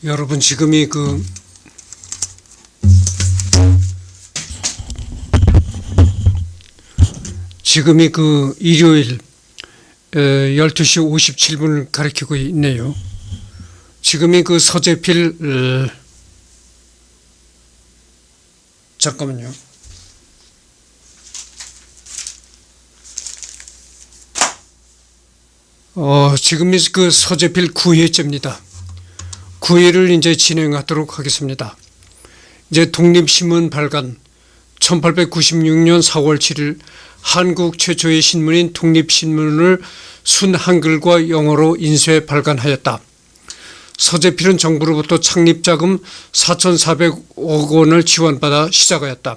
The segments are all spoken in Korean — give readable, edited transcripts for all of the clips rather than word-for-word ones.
여러분 지금이 일요일 12시 57분을 가리키고 있네요. 지금이 서재필 잠깐만요. 지금이 서재필 9회째입니다. 9회를 이제 진행하도록 하겠습니다. 이제 독립신문 발간 1896년 4월 7일 한국 최초의 신문인 독립신문을 순한글과 영어로 인쇄 발간하였다. 서재필은 정부로부터 창립자금 4,400억 원을 지원받아 시작하였다.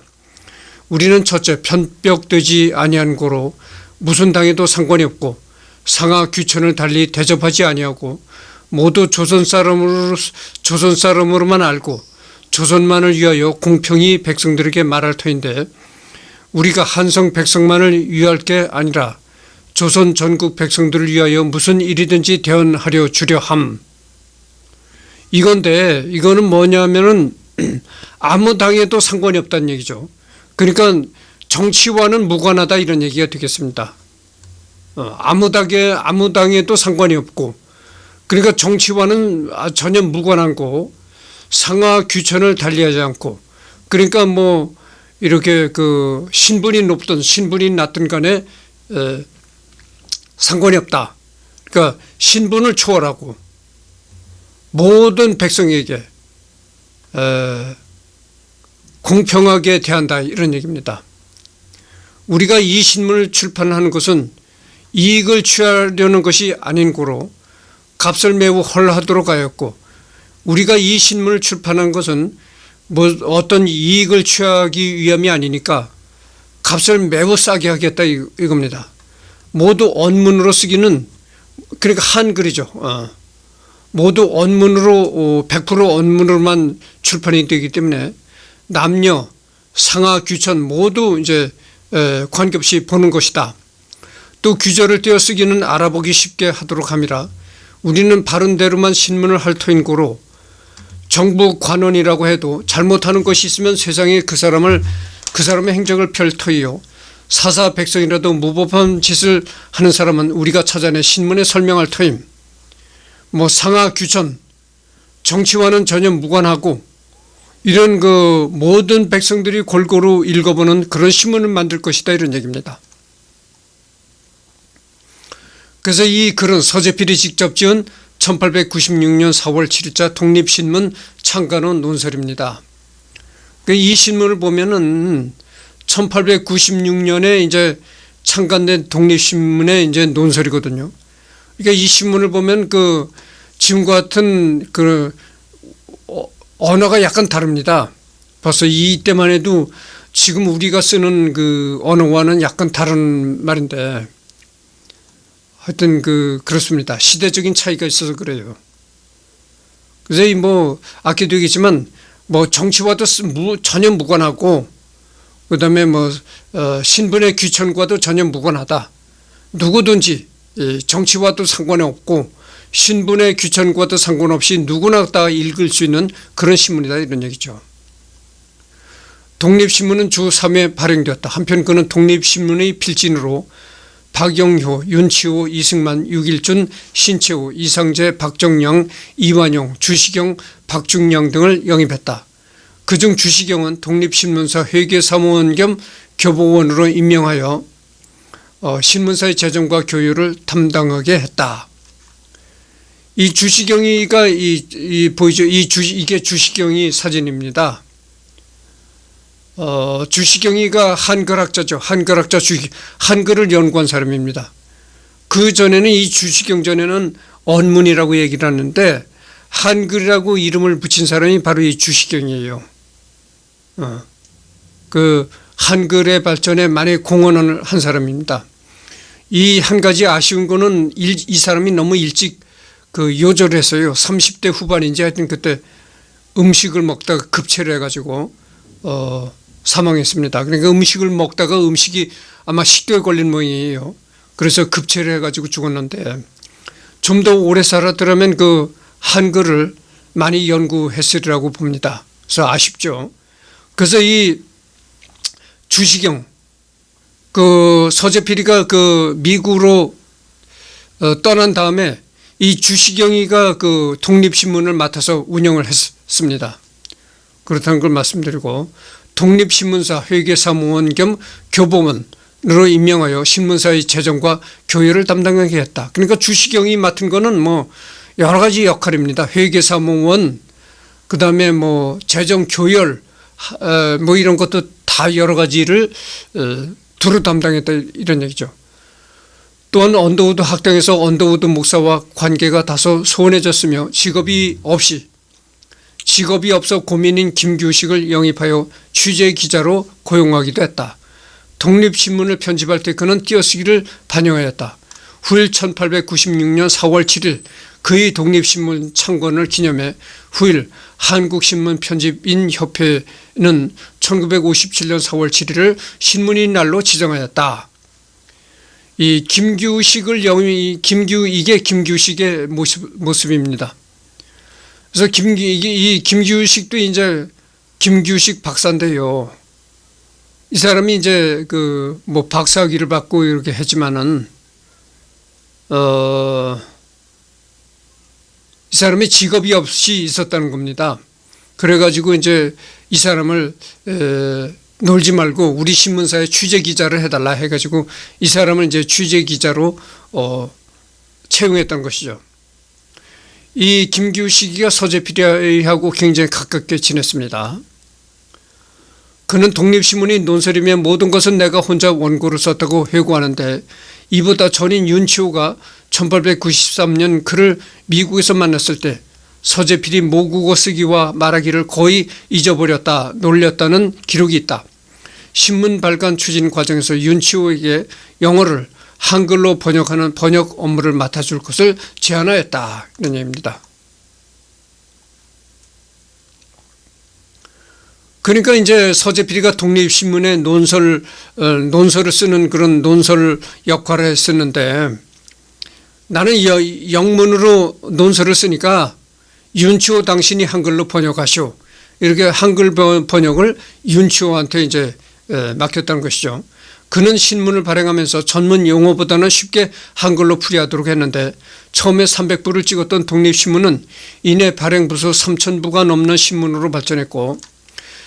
우리는 첫째, 편벽되지 아니한 고로 무슨 당에도 상관이 없고 상하 귀천을 달리 대접하지 아니하고 모두 조선 사람으로만 알고 조선만을 위하여 공평히 백성들에게 말할 터인데 우리가 한성 백성만을 위할 게 아니라 조선 전국 백성들을 위하여 무슨 일이든지 대언하려 주려 함. 이건데 이거는 뭐냐면은 아무 당에도 상관이 없다는 얘기죠. 그러니까 정치와는 무관하다 이런 얘기가 되겠습니다. 아무 당에도 상관이 없고 그러니까 정치와는 전혀 무관한 거 상하 귀천을 달리하지 않고 그러니까 뭐 이렇게 신분이 높든 신분이 낮든 간에 상관이 없다. 그러니까 신분을 초월하고 모든 백성에게 공평하게 대한다 이런 얘기입니다. 우리가 이 신문을 출판하는 것은 이익을 취하려는 것이 아닌 고로 값을 매우 헐하도록 하였고 우리가 이 신문을 출판한 것은 뭐 어떤 이익을 취하기 위함이 아니니까 값을 매우 싸게 하겠다 이겁니다. 모두 언문으로 쓰기는 그러니까 한글이죠. 모두 언문으로 100% 언문으로만 출판이 되기 때문에 남녀 상하 귀천 모두 이제 관계없이 보는 것이다. 또 규절을 떼어 쓰기는 알아보기 쉽게 하도록 함이라 우리는 바른 대로만 신문을 할 터인 고로 정부 관원이라고 해도 잘못하는 것이 있으면 세상에 그 사람의 행적을 펼 터이요 사사 백성이라도 무법한 짓을 하는 사람은 우리가 찾아내 신문에 설명할 터임. 뭐 상하 귀천 정치와는 전혀 무관하고 이런 모든 백성들이 골고루 읽어보는 그런 신문을 만들 것이다 이런 얘기입니다. 그래서 이 글은 서재필이 직접 지은 1896년 4월 7일자 독립신문 창간호 논설입니다. 이 신문을 보면은 1896년에 이제 창간된 독립신문의 이제 논설이거든요. 그러니까 이 신문을 보면 지금과 같은 언어가 약간 다릅니다. 벌써 이때만 해도 지금 우리가 쓰는 언어와는 약간 다른 말인데 하여튼 그렇습니다. 시대적인 차이가 있어서 그래요. 그래서 아까도 얘기했지만 정치와도 전혀 무관하고 그다음에 신분의 귀천과도 전혀 무관하다. 누구든지 정치와도 상관이 없고 신분의 귀천과도 상관없이 누구나 다 읽을 수 있는 그런 신문이다 이런 얘기죠. 독립신문은 주 3회 발행되었다. 한편 그는 독립신문의 필진으로 박영효, 윤치호, 이승만, 유길준, 신채호, 이상재, 박정영, 이완용, 주시경, 박중량 등을 영입했다. 그중 주시경은 독립신문사 회계사무원 겸 교보원으로 임명하여 신문사의 재정과 교육을 담당하게 했다. 이 주시경이가 보이죠? 이게 주시경이 사진입니다. 주시경이가 한글학자죠. 한글을 연구한 사람입니다. 그 전에는 이 주시경 전에는 언문이라고 얘기를 하는데 한글이라고 이름을 붙인 사람이 바로 이 주시경이에요. 한글의 발전에 많이 공헌을 한 사람입니다. 이 한 가지 아쉬운 거는 이 사람이 너무 일찍 요절을 했어요. 30대 후반인지 하여튼 그때 음식을 먹다가 급체를 해가지고 사망했습니다. 그러니까 음식을 먹다가 음식이 아마 식도에 걸린 모양이에요. 그래서 급체를 해가지고 죽었는데 좀 더 오래 살았더라면 한글을 많이 연구했으리라고 봅니다. 그래서 아쉽죠. 그래서 이 주시경 그 서재필이가 그 미국으로 떠난 다음에 이 주시경이가 그 독립신문을 맡아서 운영을 했습니다. 그렇다는 걸 말씀드리고 독립신문사 회계사무원 겸 교보원으로 임명하여 신문사의 재정과 교열을 담당하게 했다. 그러니까 주시경이 맡은 거는 뭐 여러 가지 역할입니다. 회계사무원, 그 다음에 뭐 재정 교열, 뭐 이런 것도 다 여러 가지를 두루 담당했다 이런 얘기죠. 또한 언더우드 학당에서 언더우드 목사와 관계가 다소 소원해졌으며 직업이 없어 고민인 김규식을 영입하여 취재 기자로 고용하기도 했다. 독립신문을 편집할 때 그는 띄어쓰기를 반영하였다. 후일 1896년 4월 7일 그의 독립신문 창건을 기념해 후일 한국신문 편집인 협회는 1957년 4월 7일을 신문인 날로 지정하였다. 이 이게 김규식의 모습입니다. 그래서 이 김규식도 이제 김규식 박사인데요. 이 사람이 이제 그 뭐 박사학위를 받고 이렇게 했지만은 이 사람이 직업이 없이 있었다는 겁니다. 그래가지고 이제 이 사람을 놀지 말고 우리 신문사에 취재 기자를 해달라 해가지고 이 사람을 이제 취재 기자로 채용했던 것이죠. 이 김규식이가 서재필이하고 굉장히 가깝게 지냈습니다. 그는 독립신문이 논설이면 모든 것은 내가 혼자 원고를 썼다고 회고하는데 이보다 전인 윤치호가 1893년 그를 미국에서 만났을 때 서재필이 모국어 쓰기와 말하기를 거의 잊어버렸다 놀렸다는 기록이 있다. 신문 발간 추진 과정에서 윤치호에게 영어를 한글로 번역하는 번역 업무를 맡아줄 것을 제안하였다. 이런 얘기입니다. 그러니까 이제 서재필이가 독립신문에 논설을 쓰는 그런 논설 역할을 했었는데 나는 영문으로 논설을 쓰니까 윤치호 당신이 한글로 번역하시오. 이렇게 한글 번역을 윤치호한테 이제 맡겼다는 것이죠. 그는 신문을 발행하면서 전문 용어보다는 쉽게 한글로 풀이하도록 했는데 처음에 300부를 찍었던 독립신문은 이내 발행 부수 3,000부가 넘는 신문으로 발전했고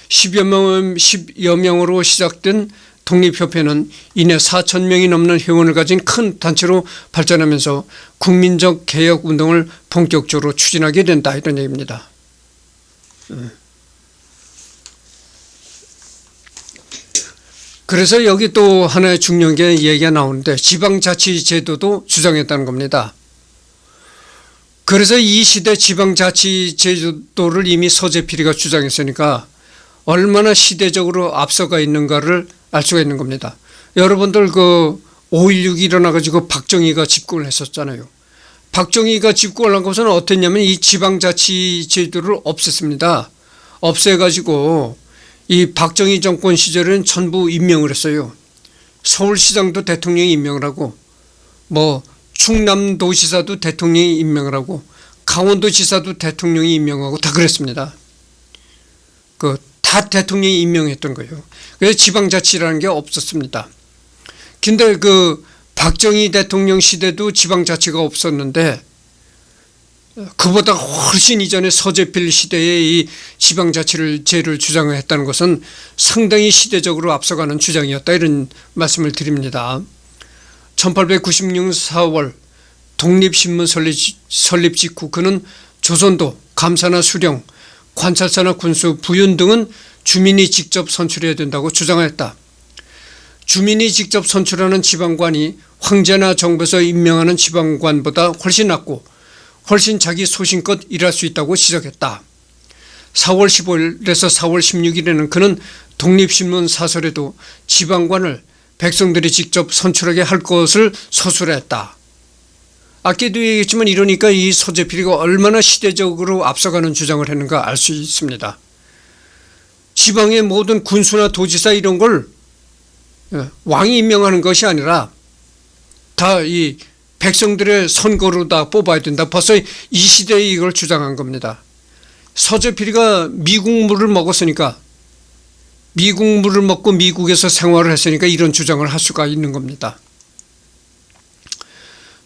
10여 명으로 시작된 독립협회는 이내 4,000명이 넘는 회원을 가진 큰 단체로 발전하면서 국민적 개혁 운동을 본격적으로 추진하게 된다 이런 얘기입니다. 그래서 여기 또 하나의 중요한 게 얘기가 나오는데 지방자치제도도 주장했다는 겁니다. 그래서 이 시대 지방자치제도를 이미 서재필이가 주장했으니까 얼마나 시대적으로 앞서가 있는가를 알 수가 있는 겁니다. 여러분들 그 5.16이 일어나가지고 박정희가 집권을 했었잖아요. 박정희가 집권을 한 것은 어땠냐면 이 지방자치제도를 없앴습니다. 없애가지고 이 박정희 정권 시절에는 전부 임명을 했어요. 서울시장도 대통령이 임명을 하고 뭐 충남도지사도 대통령이 임명을 하고 강원도지사도 대통령이 임명하고 다 그랬습니다. 다 대통령이 임명했던 거예요. 그래서 지방자치라는 게 없었습니다. 근데 그 박정희 대통령 시대도 지방자치가 없었는데 그보다 훨씬 이전에 서재필 시대에 이 지방자치제를 주장했다는 것은 상당히 시대적으로 앞서가는 주장이었다 이런 말씀을 드립니다. 1896년 4월 독립신문 설립 직후 그는 조선도, 감사나 수령, 관찰사나 군수, 부윤 등은 주민이 직접 선출해야 된다고 주장했다. 주민이 직접 선출하는 지방관이 황제나 정부에서 임명하는 지방관보다 훨씬 낫고 훨씬 자기 소신껏 일할 수 있다고 지적했다. 4월 15일에서 4월 16일에는 그는 독립신문 사설에도 지방관을 백성들이 직접 선출하게 할 것을 서술했다. 아까도 얘기했지만 이러니까 이 서재필이가 얼마나 시대적으로 앞서가는 주장을 했는가 알 수 있습니다. 지방의 모든 군수나 도지사 이런 걸 왕이 임명하는 것이 아니라 다 이 백성들의 선거로 다 뽑아야 된다. 벌써 이 시대에 이걸 주장한 겁니다. 서재필이가 미국 물을 먹었으니까, 미국 물을 먹고 미국에서 생활을 했으니까 이런 주장을 할 수가 있는 겁니다.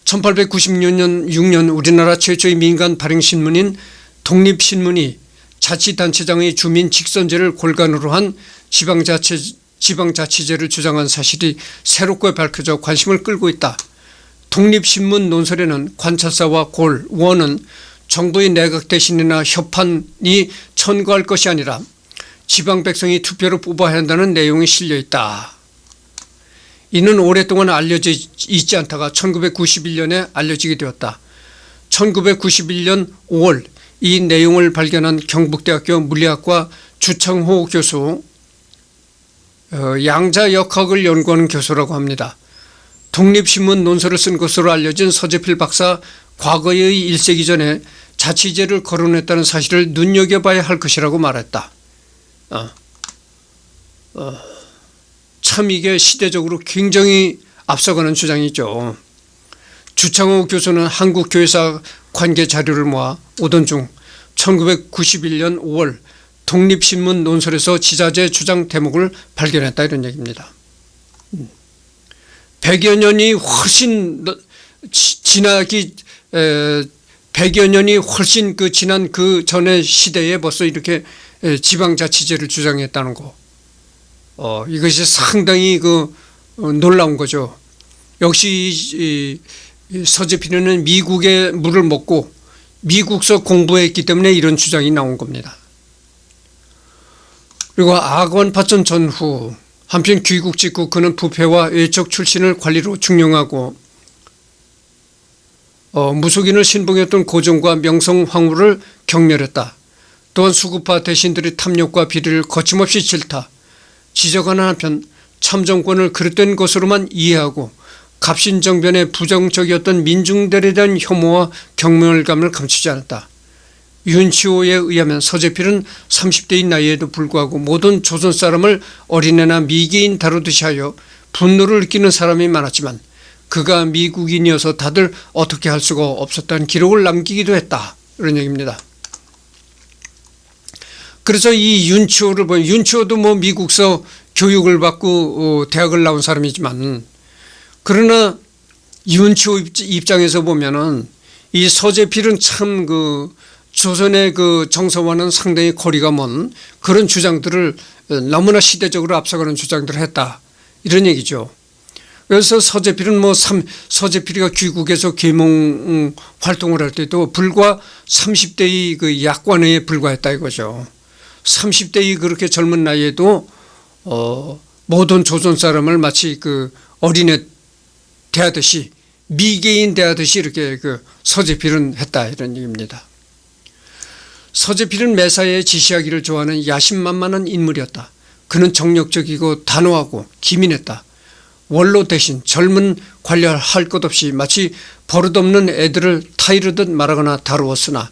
1896년 우리나라 최초의 민간 발행신문인 독립신문이 자치단체장의 주민 직선제를 골간으로 한 지방자치제를 주장한 사실이 새롭게 밝혀져 관심을 끌고 있다. 독립신문 논설에는 관찰사와 원은 정부의 내각 대신이나 협판이 청구할 것이 아니라 지방 백성이 투표로 뽑아야 한다는 내용이 실려 있다. 이는 오랫동안 알려져 있지 않다가 1991년에 알려지게 되었다. 1991년 5월 이 내용을 발견한 경북대학교 물리학과 주창호 교수, 양자역학을 연구하는 교수라고 합니다. 독립신문 논설을 쓴 것으로 알려진 서재필 박사 과거의 1세기 전에 자치제를 거론했다는 사실을 눈여겨봐야 할 것이라고 말했다. 참 이게 시대적으로 굉장히 앞서가는 주장이죠. 주창호 교수는 한국교회사 관계 자료를 모아 오던 중 1991년 5월 독립신문 논설에서 지자제 주장 대목을 발견했다, 이런 얘기입니다. 100여 년이 훨씬 지나기 100여 년이 훨씬 지난 그 전의 시대에 벌써 이렇게 지방자치제를 주장했다는 거, 이것이 상당히 놀라운 거죠. 역시 서재필은 미국의 물을 먹고 미국서 공부했기 때문에 이런 주장이 나온 겁니다. 그리고 악원 파천 전후 한편 귀국 직후 그는 부패와 외척 출신을 관리로 중용하고 무속인을 신봉했던 고종과 명성 황후를 경멸했다. 또한 수구파 대신들의 탐욕과 비리를 거침없이 질타 지적하는 한편 참정권을 그릇된 것으로만 이해하고 갑신정변에 부정적이었던 민중들에 대한 혐오와 경멸감을 감추지 않았다. 윤치호에 의하면 서재필은 30대인 나이에도 불구하고 모든 조선 사람을 어린애나 미개인 다루듯이 하여 분노를 느끼는 사람이 많았지만 그가 미국인이어서 다들 어떻게 할 수가 없었다는 기록을 남기기도 했다, 이런 얘기입니다. 그래서 이 윤치호를 보면, 윤치호도 미국서 교육을 받고 대학을 나온 사람이지만, 그러나 윤치호 입장에서 보면은 이 서재필은 참 조선의 정서와는 상당히 거리가 먼 그런 주장들을, 너무나 시대적으로 앞서가는 주장들을 했다, 이런 얘기죠. 그래서 서재필은 서재필이가 귀국에서 계몽 활동을 할 때도 불과 30대의 약관에 불과했다, 이거죠. 30대의 그렇게 젊은 나이에도 모든 조선 사람을 마치 어린애 대하듯이, 미개인 대하듯이 이렇게 서재필은 했다, 이런 얘기입니다. 서재필은 매사에 지시하기를 좋아하는 야심만만한 인물이었다. 그는 정력적이고 단호하고 기민했다. 원로 대신 젊은 관리할 것 없이 마치 버릇없는 애들을 타이르듯 말하거나 다루었으나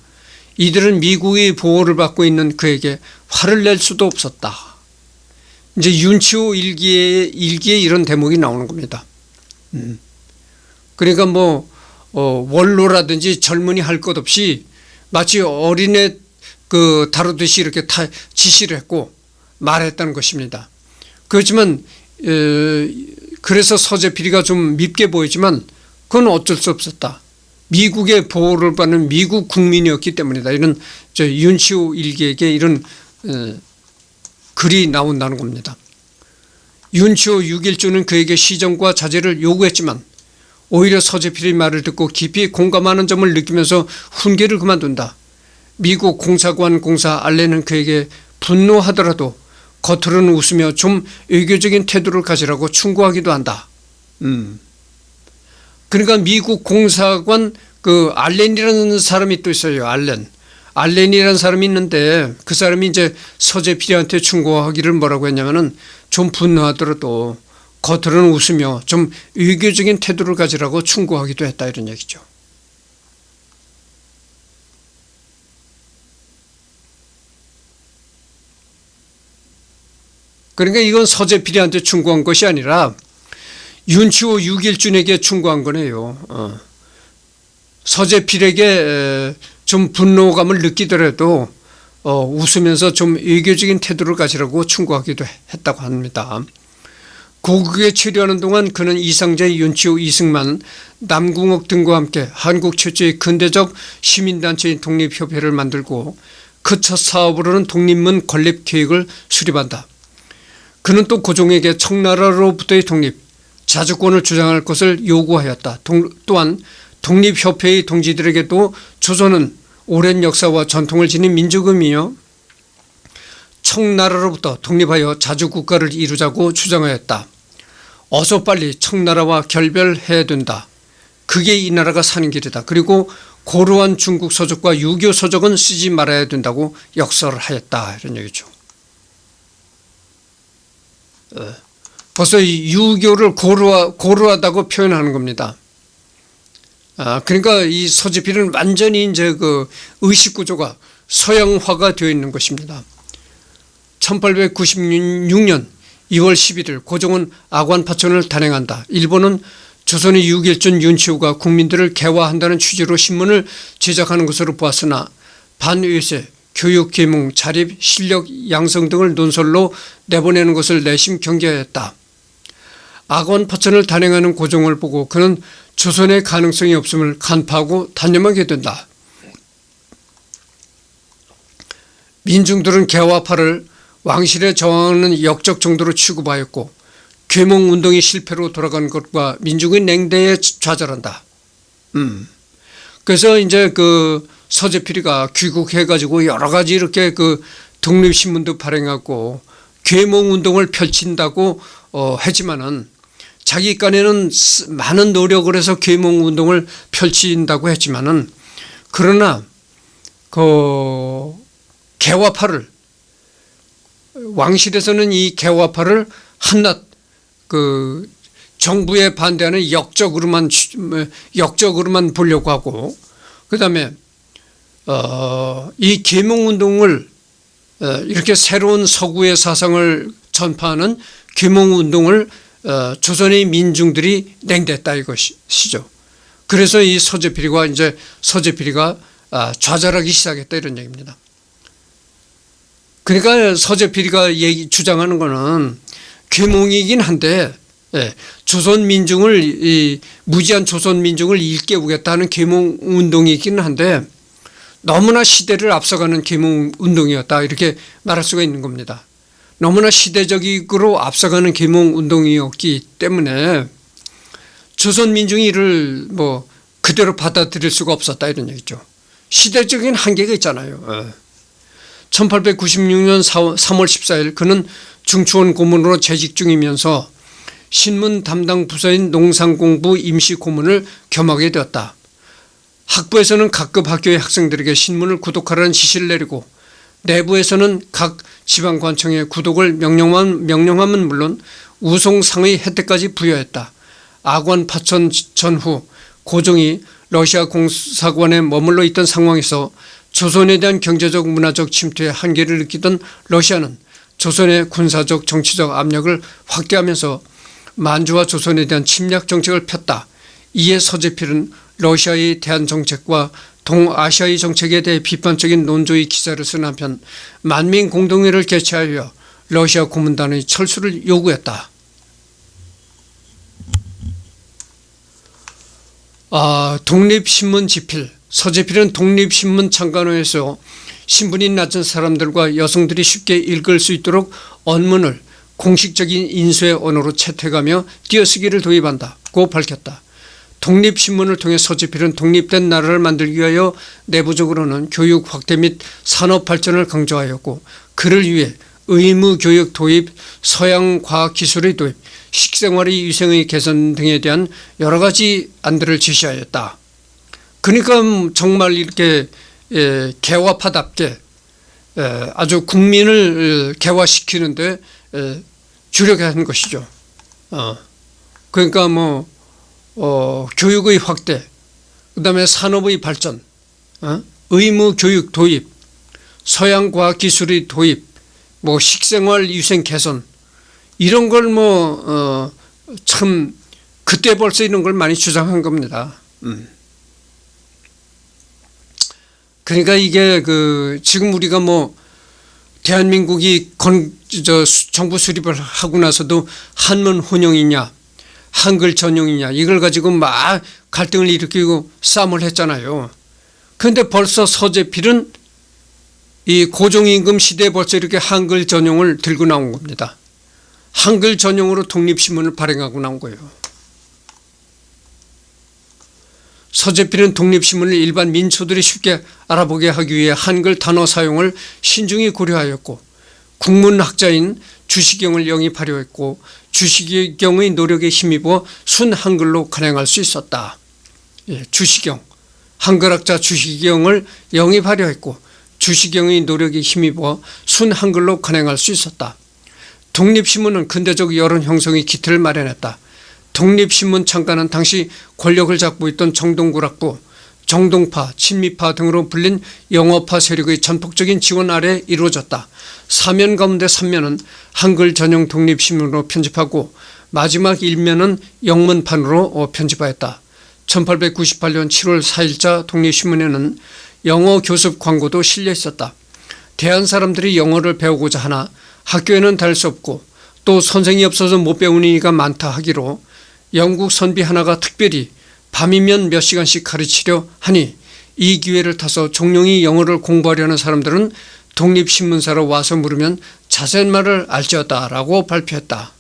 이들은 미국의 보호를 받고 있는 그에게 화를 낼 수도 없었다. 이제 윤치호 일기에 이런 대목이 나오는 겁니다. 그러니까 원로라든지 젊은이 할 것 없이 마치 어린애 다루듯이 이렇게 지시를 했고 말했다는 것입니다. 그렇지만 그래서 서재필이가 좀 밉게 보이지만 그건 어쩔 수 없었다. 미국의 보호를 받는 미국 국민이었기 때문이다. 이런 윤치호 일기에게 이런 글이 나온다는 겁니다. 윤치호 6일주는 그에게 시정과 자제를 요구했지만 오히려 서재필의 말을 듣고 깊이 공감하는 점을 느끼면서 훈계를 그만둔다. 미국 공사관 공사 알렌은 그에게 분노하더라도 겉으로는 웃으며 좀 외교적인 태도를 가지라고 충고하기도 한다. 그러니까 미국 공사관 알렌이라는 사람이 또 있어요. 알렌이라는 사람이 있는데 그 사람이 이제 서재필한테 충고하기를 뭐라고 했냐면은 좀 분노하더라도 겉으로는 웃으며 좀 외교적인 태도를 가지라고 충고하기도 했다, 이런 얘기죠. 그러니까 이건 서재필한테 충고한 것이 아니라 윤치호 6일준에게 충고한 거네요. 서재필에게 좀 분노감을 느끼더라도 웃으면서 좀 외교적인 태도를 가지라고 충고하기도 했다고 합니다. 고국에 체류하는 동안 그는 이상재, 윤치호, 이승만, 남궁옥 등과 함께 한국 최초의 근대적 시민단체인 독립협회를 만들고 그 첫 사업으로는 독립문 건립 계획을 수립한다. 그는 또 고종에게 청나라로부터의 독립, 자주권을 주장할 것을 요구하였다. 또한 독립협회의 동지들에게도 조선은 오랜 역사와 전통을 지닌 민족임이며 청나라로부터 독립하여 자주국가를 이루자고 주장하였다. 어서 빨리 청나라와 결별해야 된다. 그게 이 나라가 사는 길이다. 그리고 고루한 중국 서적과 유교 서적은 쓰지 말아야 된다고 역설을 하였다. 이런 얘기죠. 벌써 유교를 고루하다고 표현하는 겁니다. 그러니까 이 서재필은 완전히 이제 그 의식 구조가 서양화가 되어 있는 것입니다. 1896년 2월 11일 고종은 아관파천을 단행한다. 일본은 조선의 6.1전 윤치호가 국민들을 개화한다는 취지로 신문을 제작하는 것으로 보았으나 반외세, 교육 계몽, 자립, 실력 양성 등을 논설로 내보내는 것을 내심 경계하였다. 아관파천을 단행하는 고종을 보고 그는 조선의 가능성이 없음을 간파하고 단념하게 된다. 민중들은 개화파를 왕실에 저항하는 역적 정도로 취급하였고 계몽운동이 실패로 돌아간 것과 민중의 냉대에 좌절한다. 그래서 이제 그 서재필이가 귀국해가지고 여러 가지 이렇게 그 독립신문도 발행하고 계몽운동을 펼친다고 했지만은 자기 깐에는 많은 노력을 해서 계몽운동을 펼친다고 했지만은 그러나 그 개화파를 왕실에서는 이 개화파를 한낱 그 정부에 반대하는 역적으로만 보려고 하고 그다음에 이 계몽운동을 이렇게 새로운 서구의 사상을 전파하는 계몽운동을 조선의 민중들이 냉대했다 이것이죠. 그래서 이 서재필이가 좌절하기 시작했다 이런 얘기입니다. 그러니까 서재필이가 주장하는 것은 계몽이긴 한데 조선 민중을 무지한 조선 민중을 일깨우겠다는 계몽 운동이긴 한데 너무나 시대를 앞서가는 계몽 운동이었다 이렇게 말할 수가 있는 겁니다. 너무나 시대적으로 앞서가는 계몽 운동이었기 때문에 조선 민중이 이를 뭐 그대로 받아들일 수가 없었다 이런 얘기죠. 시대적인 한계가 있잖아요. 1896년 3월 14일 그는 중추원 고문으로 재직 중이면서 신문 담당 부서인 농상공부 임시 고문을 겸하게 되었다. 학부에서는 각급 학교의 학생들에게 신문을 구독하라는 지시를 내리고 내부에서는 각 지방관청에 구독을 명령함은 물론 우송상의 혜택까지 부여했다. 아관파천 전후 고종이 러시아 공사관에 머물러 있던 상황에서 조선에 대한 경제적 문화적 침투의 한계를 느끼던 러시아는 조선의 군사적 정치적 압력을 확대하면서 만주와 조선에 대한 침략 정책을 폈다. 이에 서재필은 러시아의 대한 정책과 동아시아의 정책에 대해 비판적인 논조의 기사를 쓴 한편 만민 공동회를 개최하여 러시아 고문단의 철수를 요구했다. 독립신문 집필. 서재필은 독립신문 창간호에서 신분이 낮은 사람들과 여성들이 쉽게 읽을 수 있도록 언문을 공식적인 인쇄 언어로 채택하며 띄어쓰기를 도입한다고 밝혔다. 독립신문을 통해 서재필은 독립된 나라를 만들기 위하여 내부적으로는 교육 확대 및 산업 발전을 강조하였고 그를 위해 의무교육 도입, 서양 과학기술의 도입, 식생활의 위생의 개선 등에 대한 여러 가지 안들을 제시하였다. 그러니까 정말 이렇게 개화파답게 아주 국민을 개화시키는데 주력한 것이죠. 그러니까 교육의 확대, 그다음에 산업의 발전, 의무 교육 도입, 서양 과학 기술의 도입, 식생활 위생 개선 이런 걸 참 그때 벌써 이런 걸 많이 주장한 겁니다. 그러니까 이게 지금 우리가 뭐 대한민국이 정부 수립을 하고 나서도 한문 혼용이냐 한글 전용이냐 이걸 가지고 막 갈등을 일으키고 싸움을 했잖아요. 그런데 벌써 서재필은 이 고종임금 시대에 벌써 이렇게 한글 전용을 들고 나온 겁니다. 한글 전용으로 독립신문을 발행하고 나온 거예요. 서재필은 독립신문을 일반 민초들이 쉽게 알아보게 하기 위해 한글 단어 사용을 신중히 고려하였고 국문학자인 주시경을 영입하려 했고 주시경의 노력에 힘입어 순한글로 간행할 수 있었다. 예, 주시경, 한글학자 주시경을 영입하려 했고 주시경의 노력에 힘입어 순한글로 간행할 수 있었다. 독립신문은 근대적 여론 형성의 기틀을 마련했다. 독립신문 창간은 당시 권력을 잡고 있던 정동구락부, 정동파, 친미파 등으로 불린 영어파 세력의 전폭적인 지원 아래 이루어졌다. 사면 가운데 3면은 한글 전용 독립신문으로 편집하고 마지막 1면은 영문판으로 편집하였다. 1898년 7월 4일자 독립신문에는 영어 교습 광고도 실려 있었다. 대한 사람들이 영어를 배우고자 하나 학교에는 다닐 수 없고 또 선생이 없어서 못 배우는 이가 많다 하기로 영국 선비 하나가 특별히 밤이면 몇 시간씩 가르치려 하니 이 기회를 타서 종용이 영어를 공부하려는 사람들은 독립신문사로 와서 물으면 자세한 말을 알지어다라고 발표했다.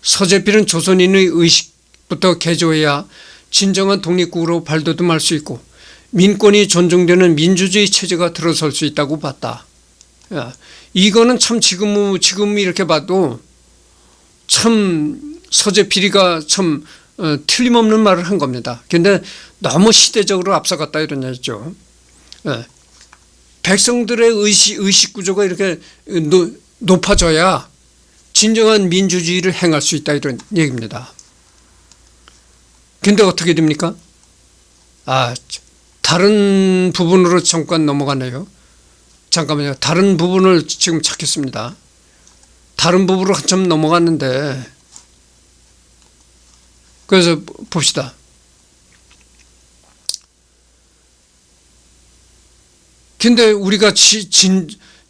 서재필은 조선인의 의식부터 개조해야 진정한 독립국으로 발돋움할 수 있고 민권이 존중되는 민주주의 체제가 들어설 수 있다고 봤다. 이거는 참 지금 이렇게 봐도 참 서재필이가 참 틀림없는 말을 한 겁니다. 그런데 너무 시대적으로 앞서갔다 이런 얘기죠. 백성들의 의식 구조가 이렇게 높아져야 진정한 민주주의를 행할 수 있다 이런 얘기입니다. 그런데 어떻게 됩니까? 다른 부분으로 잠깐 넘어가네요. 잠깐만요. 다른 부분을 지금 찾겠습니다. 다른 부분으로 한참 넘어갔는데 그래서 봅시다. 근데 우리가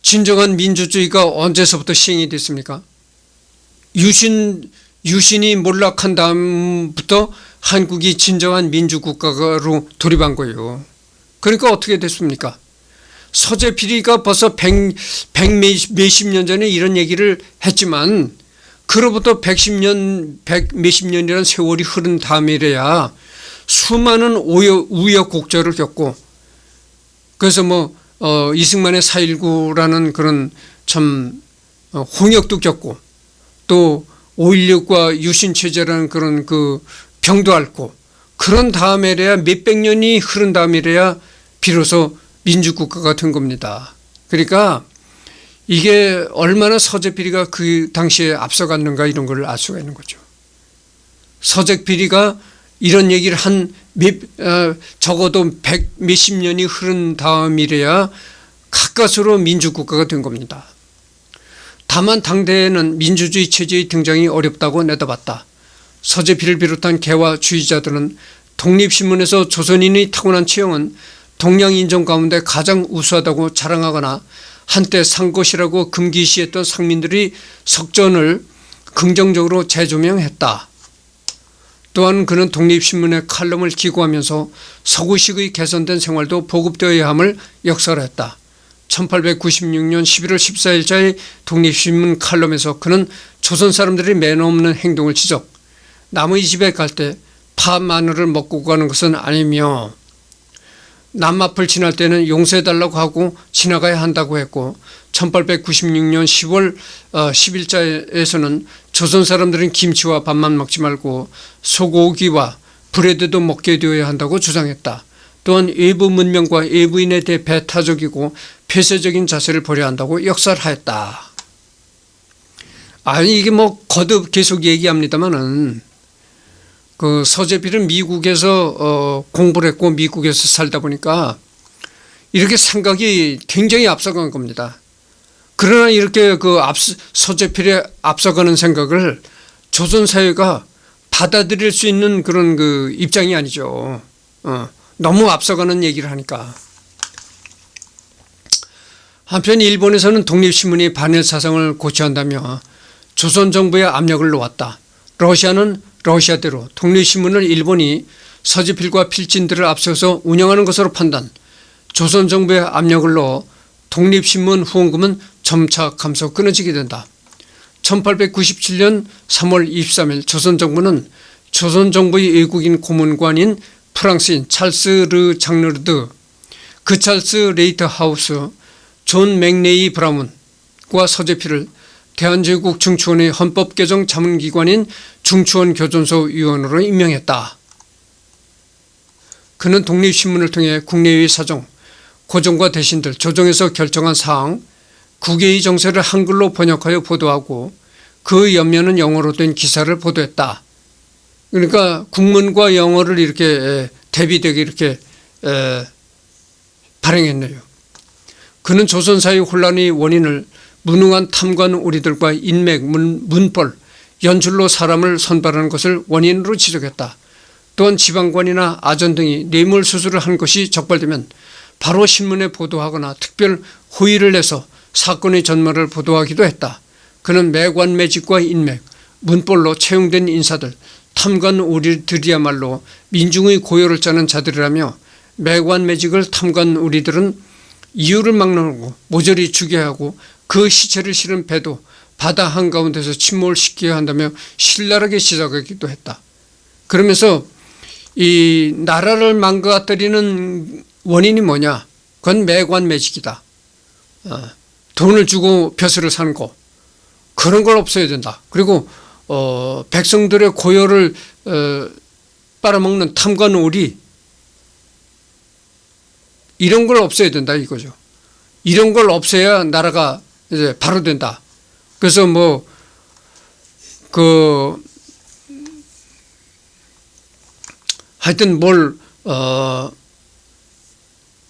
진정한 민주주의가 언제서부터 시행이 됐습니까? 유신이 몰락한 다음부터 한국이 진정한 민주국가로 돌입한 거예요. 그러니까 어떻게 됐습니까? 서재필이가 벌써 몇십 년 전에 이런 얘기를 했지만 그로부터 100몇십 년이라는 세월이 흐른 다음이래야 수많은 우여곡절을 겪고 그래서 이승만의 4.19라는 그런 참 홍역도 겪고 또 5.16과 유신체제라는 그런 병도 앓고 그런 다음에래야 몇백 년이 흐른 다음이래야 비로소 민주국가가 된 겁니다. 그러니까 이게 얼마나 서재필이가 그 당시에 앞서갔는가 이런 걸 알 수가 있는 거죠. 서재필이가 이런 얘기를 적어도 몇십 년이 흐른 다음이래야 가까스로 민주국가가 된 겁니다. 다만 당대에는 민주주의 체제의 등장이 어렵다고 내다봤다. 서재필을 비롯한 개화주의자들은 독립신문에서 조선인의 타고난 체형은 동양인종 가운데 가장 우수하다고 자랑하거나 한때 상것이라고 금기시했던 상민들이 석전을 긍정적으로 재조명했다. 또한 그는 독립신문의 칼럼을 기고하면서 서구식의 개선된 생활도 보급되어야 함을 역설했다. 1896년 11월 14일자의 독립신문 칼럼에서 그는 조선 사람들이 매너 없는 행동을 지적, 남의 집에 갈 때 파 마늘을 먹고 가는 것은 아니며 남 앞을 지날 때는 용서해달라고 하고 지나가야 한다고 했고 1896년 10월 10일자에서는 조선 사람들은 김치와 밥만 먹지 말고 소고기와 브레드도 먹게 되어야 한다고 주장했다. 또한 외부 문명과 외부인에 대해 배타적이고 폐쇄적인 자세를 버려야 한다고 역설하였다. 이게 거듭 계속 얘기합니다만은 그 서재필은 미국에서 공부를 했고 미국에서 살다 보니까 이렇게 생각이 굉장히 앞서간 겁니다. 그러나 이렇게 서재필의 앞서가는 생각을 조선 사회가 받아들일 수 있는 그런 입장이 아니죠. 너무 앞서가는 얘기를 하니까. 한편 일본에서는 독립신문이 반일 사상을 고취한다며 조선 정부에 압력을 놓았다. 러시아는 러시아대로 독립신문을 일본이 서재필과 필진들을 앞서서 운영하는 것으로 판단, 조선 정부의 압력을 넣어 독립신문 후원금은 점차 감소 끊어지게 된다. 1897년 3월 23일 조선 정부는 조선 정부의 외국인 고문관인 프랑스인 찰스 르 장르르드, 그 찰스 레이터 하우스, 존 맥레이 브라운과 서재필을 대한제국 중추원의 헌법개정 자문기관인 중추원 교전소 위원으로 임명했다. 그는 독립신문을 통해 국내외 사정, 고종과 대신들, 조정에서 결정한 사항, 국외의 정세를 한글로 번역하여 보도하고 그 옆면은 영어로 된 기사를 보도했다. 그러니까 국문과 영어를 이렇게 대비되게 이렇게 발행했네요. 그는 조선사의 혼란의 원인을 무능한 탐관 우리들과 인맥, 문벌, 연출로 사람을 선발하는 것을 원인으로 지적했다. 또한 지방관이나 아전 등이 뇌물 수수를 한 것이 적발되면 바로 신문에 보도하거나 특별 호의를 내서 사건의 전말을 보도하기도 했다. 그는 매관매직과 인맥, 문벌로 채용된 인사들, 탐관 우리들이야말로 민중의 고요를 짜는 자들이라며 매관매직을 탐관 우리들은 이유를 막론하고 모조리 죽여야 하고 그 시체를 실은 배도 바다 한가운데서 침몰시켜야 한다며 신랄하게 시작하기도 했다. 그러면서 이 나라를 망가뜨리는 원인이 뭐냐? 그건 매관매직이다. 돈을 주고 벼슬을 사는 거, 그런 걸 없애야 된다. 그리고 백성들의 고요를 빨아먹는 탐관 우리, 이런 걸 없애야 된다 이거죠. 이런 걸 없애야 나라가 이제 바로 된다. 그래서 하여튼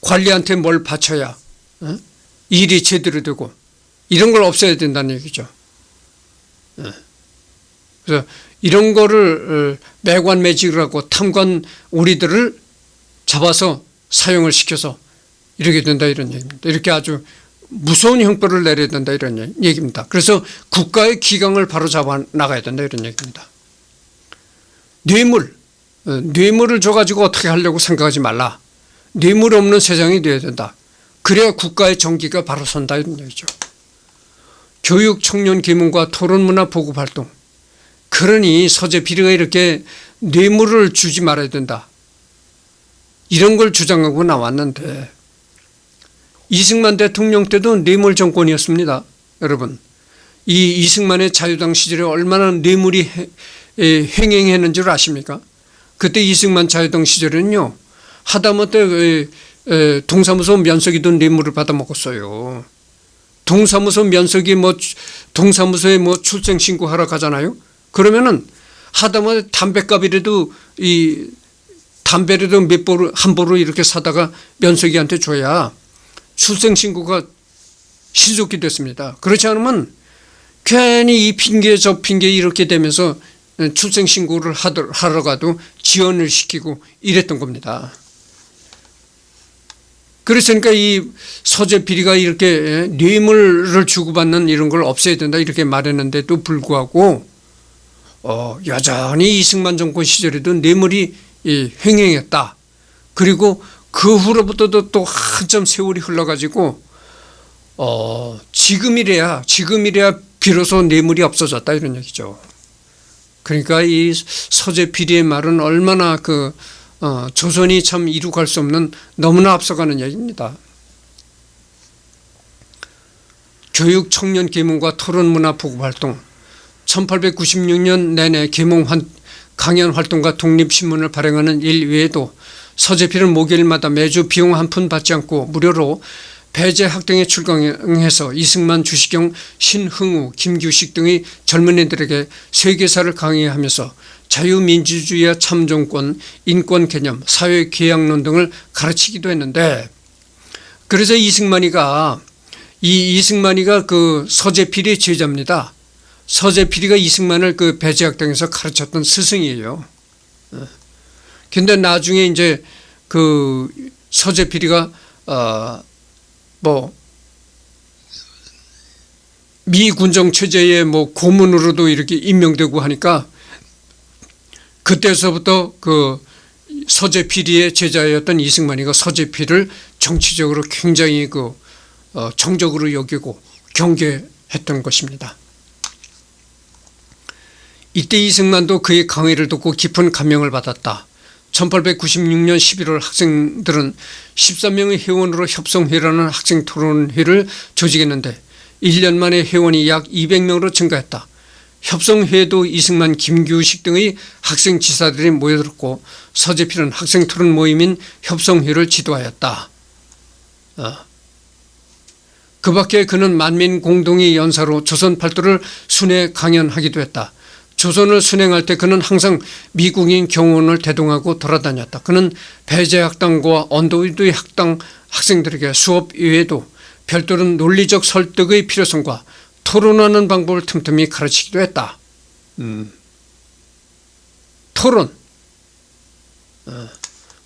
관리한테 뭘 바쳐야 일이 제대로 되고 이런 걸 없애야 된다는 얘기죠. 그래서 이런 거를 매관매직을 하고 탐관 우리들을 잡아서 사용을 시켜서 이렇게 된다 이런 얘기입니다. 이렇게 아주 무서운 형벌을 내려야 된다 이런 얘기입니다. 그래서 국가의 기강을 바로 잡아 나가야 된다 이런 얘기입니다. 뇌물을 줘가지고 어떻게 하려고 생각하지 말라. 뇌물 없는 세상이 되어야 된다. 그래야 국가의 정기가 바로 선다 이런 얘기죠. 교육, 청년 계몽과 토론문화 보급활동. 그러니 서재필이가 이렇게 뇌물을 주지 말아야 된다. 이런 걸 주장하고 나왔는데 이승만 대통령 때도 뇌물 정권이었습니다. 여러분, 이 이승만의 자유당 시절에 얼마나 뇌물이 횡행했는 줄 아십니까? 그때 이승만 자유당 시절에는요, 하다못해 동사무소 면석이도 뇌물을 받아먹었어요. 동사무소 면석이 동사무소에 출생신고하러 가잖아요. 그러면은 하다못해 담배값이라도 담배라도 한 보루 이렇게 사다가 면석이한테 줘야 출생신고가 신속히 됐습니다. 그렇지 않으면 괜히 이 핑계 저 핑계 이렇게 되면서 출생신고를 하러 가도 지연을 시키고 이랬던 겁니다. 그랬으니까 이 서재필이가 이렇게 뇌물을 주고받는 이런 걸 없애야 된다 이렇게 말했는데도 불구하고 여전히 이승만 정권 시절에도 뇌물이 횡행했다. 그리고 그 후로부터도 또 한참 세월이 흘러가지고 지금이래야 비로소 뇌물이 없어졌다 이런 얘기죠. 그러니까 이 서재필이의 말은 얼마나 조선이 참 이룩할 수 없는 너무나 앞서가는 얘기입니다. 교육, 청년 계몽과 토론문화 보급활동. 1896년 내내 계몽 강연 활동과 독립신문을 발행하는 일 외에도 서재필은 목요일마다 매주 비용 한 푼 받지 않고 무료로 배제 학당에 출강해서 이승만, 주시경, 신흥우, 김규식 등의 젊은이들에게 세계사를 강의하면서 자유민주주의와 참정권, 인권 개념, 사회계약론 등을 가르치기도 했는데, 그래서 이승만이가 그 서재필의 제자입니다. 서재필이가 이승만을 그 배제학당에서 가르쳤던 스승이에요. 근데 나중에 이제 그 서재필이가 뭐 미 군정 체제의 뭐 고문으로도 이렇게 임명되고 하니까 그때서부터 그 서재필이의 제자였던 이승만이가 서재필을 정치적으로 굉장히 그 정적으로 여기고 경계했던 것입니다. 이때 이승만도 그의 강의를 듣고 깊은 감명을 받았다. 1896년 11월 학생들은 13명의 회원으로 협성회라는 학생 토론회를 조직했는데 1년 만에 회원이 약 200명으로 증가했다. 협성회에도 이승만, 김규식 등의 학생 지사들이 모여들었고 서재필은 학생 토론 모임인 협성회를 지도하였다. 그 밖에 그는 만민 공동의 연사로 조선 팔도를 순회 강연하기도 했다. 조선을 순행할 때 그는 항상 미국인 경호원을 대동하고 돌아다녔다. 그는 배제학당과 언더우드의 학당 학생들에게 수업 이외에도 별도로 논리적 설득의 필요성과 토론하는 방법을 틈틈이 가르치기도 했다.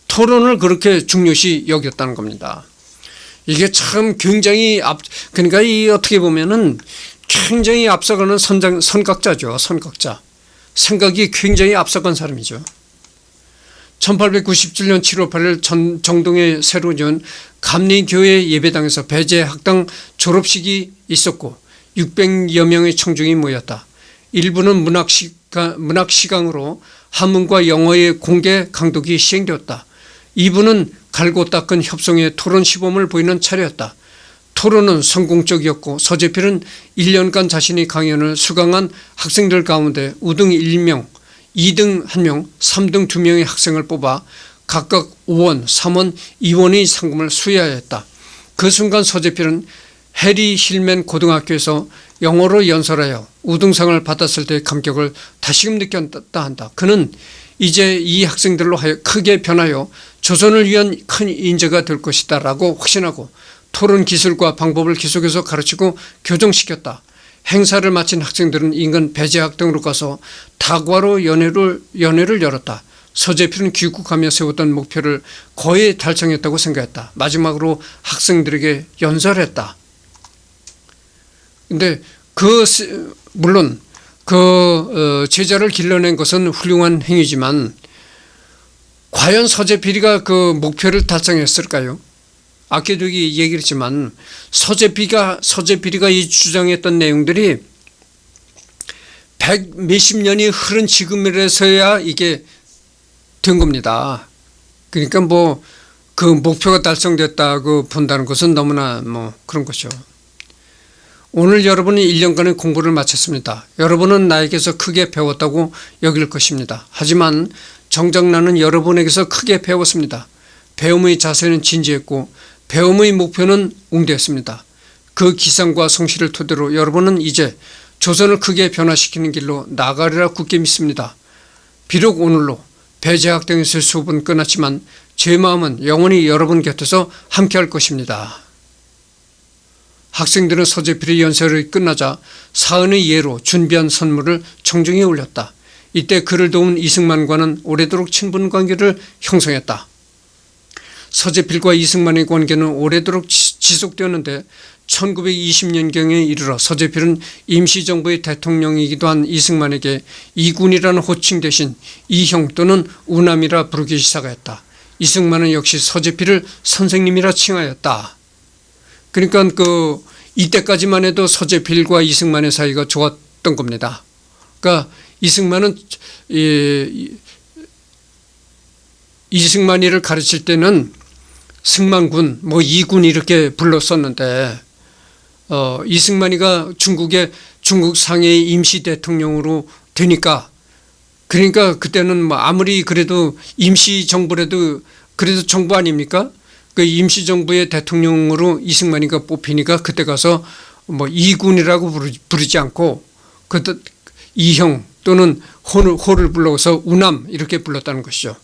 토론을 그렇게 중요시 여겼다는 겁니다. 이게 참 굉장히 그러니까 이 어떻게 보면은 굉장히 앞서가는 선각자죠. 선각자. 생각이 굉장히 앞서간 사람이죠. 1897년 7월 8일 정동에 새로 지은 감리교회 예배당에서 배제학당 졸업식이 있었고 600여 명의 청중이 모였다. 일부는 문학시강으로 한문과 영어의 공개 강독이 시행되었다. 2부는 갈고 닦은 협성의 토론 시범을 보이는 차례였다. 토론은 성공적이었고 서재필은 1년간 자신의 강연을 수강한 학생들 가운데 우등 1명, 2등 1명, 3등 2명의 학생을 뽑아 각각 5원, 3원, 2원의 상금을 수여하였다. 그 순간 서재필은 해리 힐맨 고등학교에서 영어로 연설하여 우등상을 받았을 때의 감격을 다시금 느꼈다 한다. 그는 이제 이 학생들로 하여 크게 변하여 조선을 위한 큰 인재가 될 것이다 라고 확신하고 토론 기술과 방법을 계속해서 가르치고 교정시켰다. 행사를 마친 학생들은 인근 배제학 등으로 가서 다과로 연회를 열었다. 서재필은 귀국하며 세웠던 목표를 거의 달성했다고 생각했다. 마지막으로 학생들에게 연설했다. 근데 물론 제자를 길러낸 것은 훌륭한 행위지만 과연 서재필이가 그 목표를 달성했을까요? 아까도 얘기를 했지만 서재필이가 이 주장했던 내용들이 100 몇십 년이 흐른 지금이라서야 이게 된 겁니다. 그러니까 뭐 그 목표가 달성됐다고 본다는 것은 너무나 뭐 그런 것이죠. 오늘 여러분이 1년간의 공부를 마쳤습니다. 여러분은 나에게서 크게 배웠다고 여길 것입니다. 하지만 정작 나는 여러분에게서 크게 배웠습니다. 배움의 자세는 진지했고 배움의 목표는 웅대했습니다. 그 기상과 성실을 토대로 여러분은 이제 조선을 크게 변화시키는 길로 나가리라 굳게 믿습니다. 비록 오늘로 배제학당에서 수업은 끝났지만 제 마음은 영원히 여러분 곁에서 함께할 것입니다. 학생들은 서재필의 연설이 끝나자 사은의 예로 준비한 선물을 청중에 올렸다. 이때 그를 도운 이승만과는 오래도록 친분관계를 형성했다. 서재필과 이승만의 관계는 오래도록 지속되었는데 1920년경에 이르러 서재필은 임시정부의 대통령이기도 한 이승만에게 이군이라는 호칭 대신 이형 또는 우남이라 부르기 시작했다. 이승만은 역시 서재필을 선생님이라 칭하였다. 그러니까 이때까지만 해도 서재필과 이승만의 사이가 좋았던 겁니다. 그러니까 이승만은 이승만이를 가르칠 때는 승만군, 이군 이렇게 불렀었는데 이승만이가 중국 상해의 임시 대통령으로 되니까 그러니까 그때는 아무리 그래도 임시 정부라도 그래도 정부 아닙니까? 그 임시 정부의 대통령으로 이승만이가 뽑히니까 그때 가서 이군이라고 부르지 않고 그때 이형 또는 호를 불러서 우남 이렇게 불렀다는 것이죠.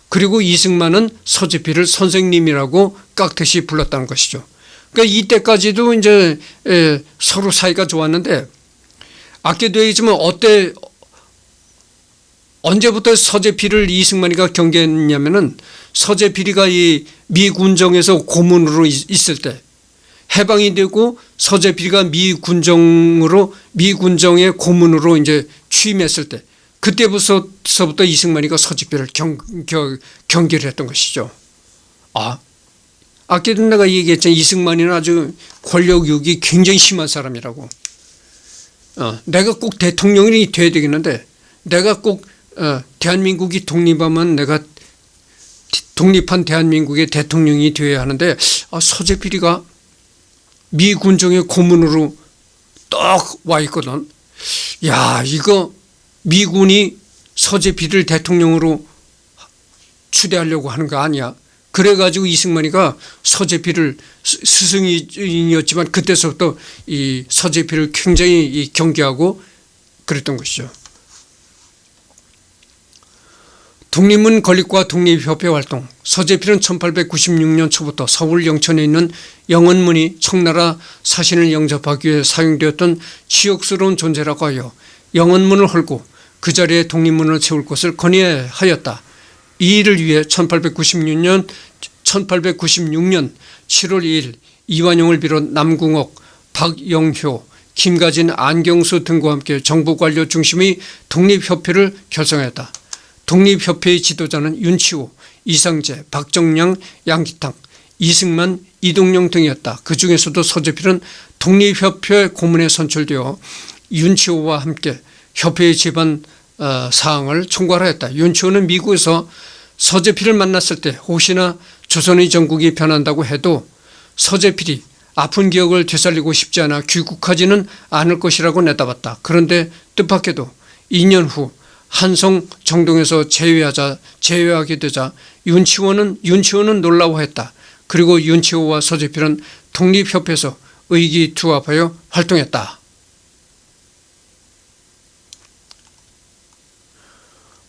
그리고 이승만은 서재필을 선생님이라고 깍듯이 불렀다는 것이죠. 그러니까 이때까지도 이제 서로 사이가 좋았는데 아까도 얘기했지만 언제부터 서재필을 이승만이가 경계했냐면은 서재 비리가 이 미 군정에서 고문으로 있을 때, 해방이 되고 서재 비리가 미 군정의 고문으로 이제 취임했을 때, 그때부터 이승만이가 서재필을 경계를 했던 것이죠. 아까도 내가 얘기했잖아요. 이승만이는 아주 권력욕이 굉장히 심한 사람이라고. 내가 꼭 대통령이 돼야 되겠는데, 내가 꼭 대한민국이 독립하면 내가 독립한 대한민국의 대통령이 되어야 하는데, 서재필이가 미 군정의 고문으로 딱 와 있거든. 야, 이거 미군이 서재필을 대통령으로 추대하려고 하는 거 아니야? 그래가지고 이승만이가 서재필을, 스승이었지만 그때서부터 이 서재필을 굉장히 경계하고 그랬던 것이죠. 독립문 건립과 독립협회 활동. 서재필은 1896년 초부터 서울 영천에 있는 영언문이 청나라 사신을 영접하기 위해 사용되었던 치욕스러운 존재라고 하여 영언문을 헐고 그 자리에 독립문을 세울 것을 건의하였다. 이 일을 위해 1896년 7월 2일 이완용을 비롯 남궁옥, 박영효, 김가진, 안경수 등과 함께 정부 관료 중심의 독립협회를 결성했다. 독립협회의 지도자는 윤치호, 이상재, 박정량, 양기탕, 이승만, 이동영 등이었다. 그 중에서도 서재필은 독립협회 고문에 선출되어 윤치호와 함께 협회의 집안 사항을 총괄하였다. 윤치호는 미국에서 서재필을 만났을 때 혹시나 조선의 정국이 변한다고 해도 서재필이 아픈 기억을 되살리고 싶지 않아 귀국하지는 않을 것이라고 내다봤다. 그런데 뜻밖에도 2년 후 한성 정동에서 제외하게 되자 윤치호는 놀라워했다. 그리고 윤치호와 서재필은 독립협회에서 의기투합하여 활동했다.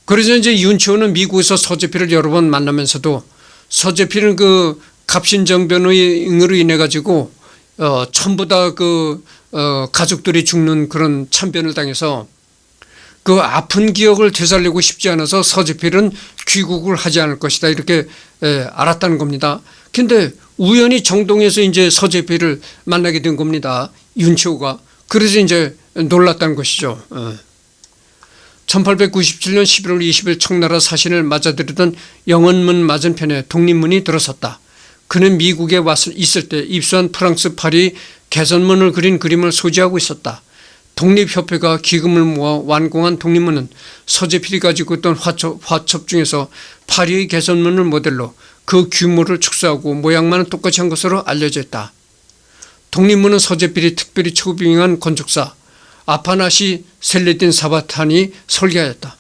그래서 이제 윤치호는 미국에서 서재필을 여러 번 만나면서도, 서재필은 그 갑신정변으로 인해 가지고 전부 다 가족들이 죽는 그런 참변을 당해서 그 아픈 기억을 되살리고 싶지 않아서 서재필은 귀국을 하지 않을 것이다, 이렇게 알았다는 겁니다. 근데 우연히 정동에서 이제 서재필을 만나게 된 겁니다, 윤치호가. 그래서 이제 놀랐다는 것이죠. 1897년 11월 20일 청나라 사신을 맞아들이던 영언문 맞은편에 독립문이 들어섰다. 그는 미국에 있을 때 입수한 프랑스 파리 개선문을 그린 그림을 소지하고 있었다. 독립협회가 기금을 모아 완공한 독립문은 서재필이 가지고 있던 화첩 중에서 파리의 개선문을 모델로 그 규모를 축소하고 모양만은 똑같이 한 것으로 알려져 있다. 독립문은 서재필이 특별히 초빙한 건축사 아파나시 셀레딘 사바탄이 설계하였다.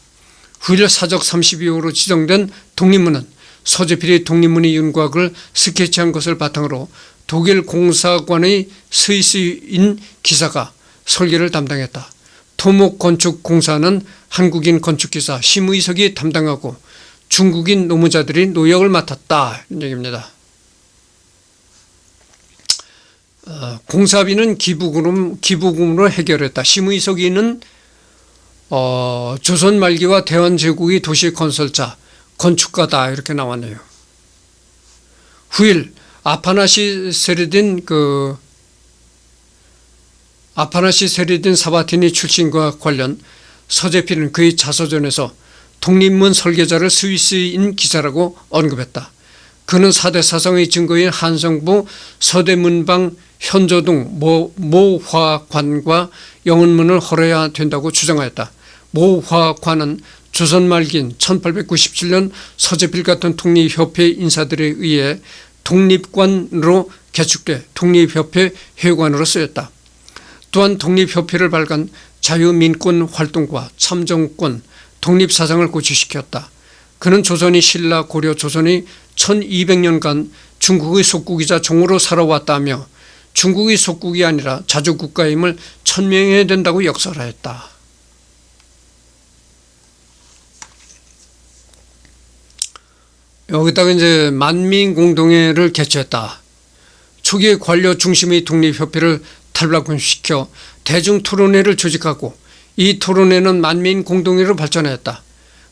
후일 사적 32호로 지정된 독립문은 서재필이 독립문의 윤곽을 스케치한 것을 바탕으로 독일 공사관의 스위스인 기사가 설계를 담당했다. 토목건축공사는 한국인 건축기사 심의석이 담당하고 중국인 노무자들이 노역을 맡았다, 이런 얘기입니다. 공사비는 기부금으로 해결했다. 심의석이는 조선 말기와 대원 제국의 도시 건설자, 건축가다, 이렇게 나왔네요. 후일 아파나시 세르딘 사바티니 출신과 관련 서재필은 그의 자서전에서 독립문 설계자를 스위스인 기사라고 언급했다. 그는 4대 사상의 증거인 한성부, 서대문방, 현조동, 모화관과 영언문을 헐어야 된다고 주장하였다. 모화관은 조선 말기인 1897년 서재필 같은 독립협회 인사들에 의해 독립관으로 개축돼 독립협회 회관으로 쓰였다. 또한 독립협회를 발간 자유민권 활동과 참정권, 독립사상을 고취시켰다. 그는 조선이 신라, 고려, 조선이 1200년간 중국의 속국이자 종으로 살아왔다며 중국의 속국이 아니라 자주국가임을 천명해야 된다고 역설하였다. 여기다가 이제 만민공동회를 개최했다. 초기에 관료 중심의 독립협회를 탈락시켜 대중토론회를 조직하고 이 토론회는 만민공동회로 발전했다.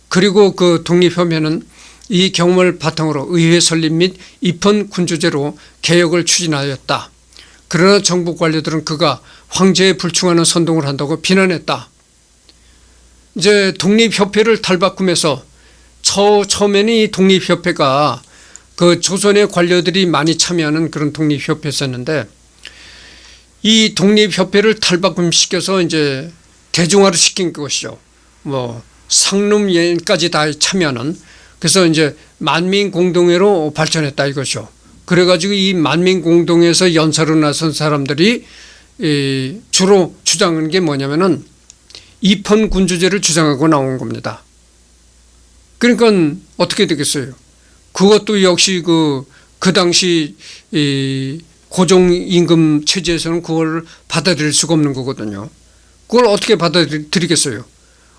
그리고 그 독립협회는 이 경험을 바탕으로 의회 설립 및 입헌 군주제로 개혁을 추진하였다. 그러나 정부 관료들은 그가 황제에 불충하는 선동을 한다고 비난했다. 이제 독립협회를 탈바꿈해서 처음에는 이 독립협회가 그 조선의 관료들이 많이 참여하는 그런 독립협회였었는데, 이 독립협회를 탈바꿈시켜서 이제 대중화를 시킨 것이죠. 뭐 상놈예까지 다 참여하는, 그래서 이제 만민공동회로 발전했다 이거죠. 그래가지고 이 만민공동회에서 연사로 나선 사람들이 주로 주장하는 게 뭐냐면은 입헌군주제를 주장하고 나온 겁니다. 그러니까 어떻게 되겠어요? 그것도 역시 그 당시 고종임금 체제에서는 그걸 받아들일 수가 없는 거거든요. 그걸 어떻게 받아들이겠어요?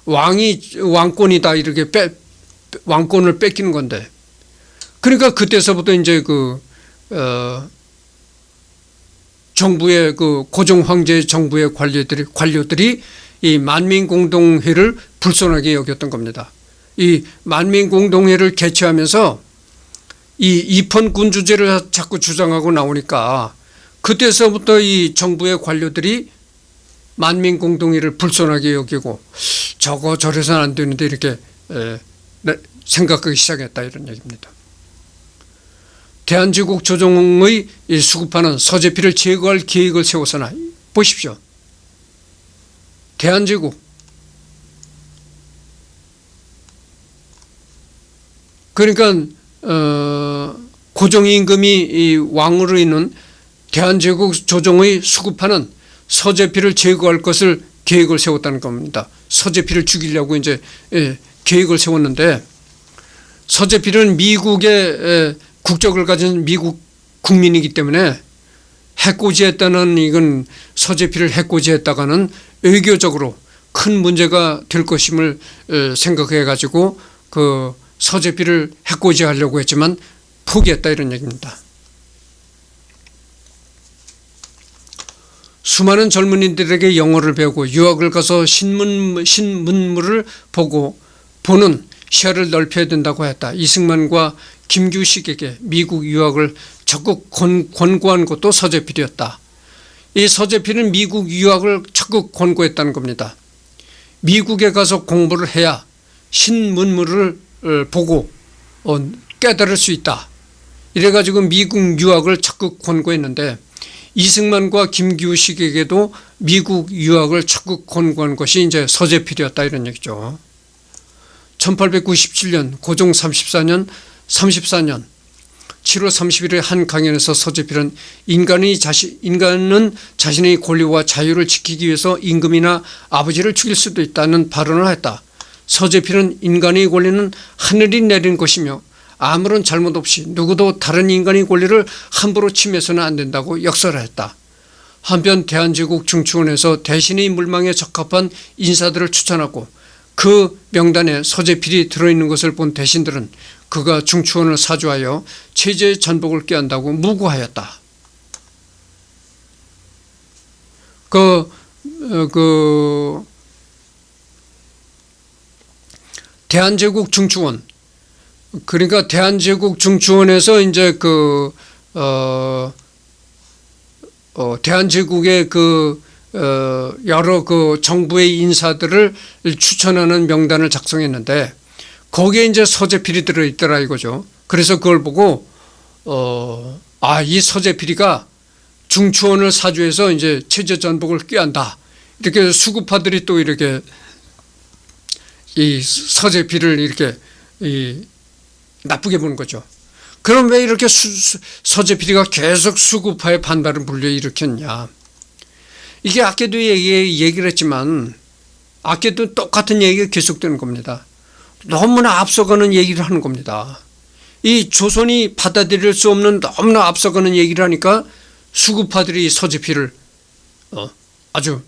왕권이다 이렇게 왕권을 뺏기는 건데. 그러니까 그때서부터 이제 정부의 고종 황제 정부의 관료들이 이 만민공동회를 불손하게 여겼던 겁니다. 이 만민공동회를 개최하면서 이 입헌군주제를 자꾸 주장하고 나오니까 그때서부터 이 정부의 관료들이 만민공동회를 불손하게 여기고 저거 저래서는 안 되는데 이렇게 생각하기 시작했다 이런 얘기입니다. 대한제국 조정의 수급하는 서재필을 제거할 계획을 세워서나 보십시오. 대한제국 그러니까 고종임금이 이 왕으로 있는 대한제국 조정의 수급하는 서재필을 제거할 것을 계획을 세웠다는 겁니다. 서재필을 죽이려고 이제 계획을 세웠는데, 서재필은 미국의 국적을 가진 미국 국민이기 때문에 해코지했다는, 이건 서재필을 해코지했다가는 외교적으로 큰 문제가 될 것임을 생각해 가지고 그 서재필을 해코지하려고 했지만 포기했다 이런 얘기입니다. 수많은 젊은이들에게 영어를 배우고 유학을 가서 신문물을 보는 시야를 넓혀야 된다고 했다. 이승만과 김규식에게 미국 유학을 적극 권고한 것도 서재필이었다. 이 서재필은 미국 유학을 적극 권고했다는 겁니다. 미국에 가서 공부를 해야 신문물을 보고 깨달을 수 있다. 이래가지고 미국 유학을 적극 권고했는데, 이승만과 김규식에게도 미국 유학을 적극 권고한 것이 이제 서재필이었다 이런 얘기죠. 1897년 고종 34년 7월 30일의 한 강연에서 서재필은 인간은 자신의 권리와 자유를 지키기 위해서 임금이나 아버지를 죽일 수도 있다는 발언을 했다. 서재필은 인간의 권리는 하늘이 내린 것이며 아무런 잘못 없이 누구도 다른 인간의 권리를 함부로 침해서는 안 된다고 역설했다. 한편 대한제국 중추원에서 대신의 물망에 적합한 인사들을 추천하고 그 명단에 서재필이 들어있는 것을 본 대신들은 그가 중추원을 사주하여 체제의 전복을 꾀한다고 무고하였다. 대한제국 중추원, 그러니까 대한제국 중추원에서 이제 대한제국의 여러 정부의 인사들을 추천하는 명단을 작성했는데 거기에 이제 서재필이 들어있더라 이거죠. 그래서 그걸 보고 이 서재필이가 중추원을 사주해서 이제 체제 전복을 꾀한다. 이렇게 수구파들이 또 이렇게 이 서재필을 이렇게 나쁘게 보는 거죠. 그럼 왜 이렇게 서재필이가 계속 수구파의 반발을 불러일으켰냐. 이게 아까도 얘기를 했지만 아까도 똑같은 얘기가 계속되는 겁니다. 너무나 앞서가는 얘기를 하는 겁니다. 이 조선이 받아들일 수 없는 너무나 앞서가는 얘기를 하니까 수구파들이 서재필을 아주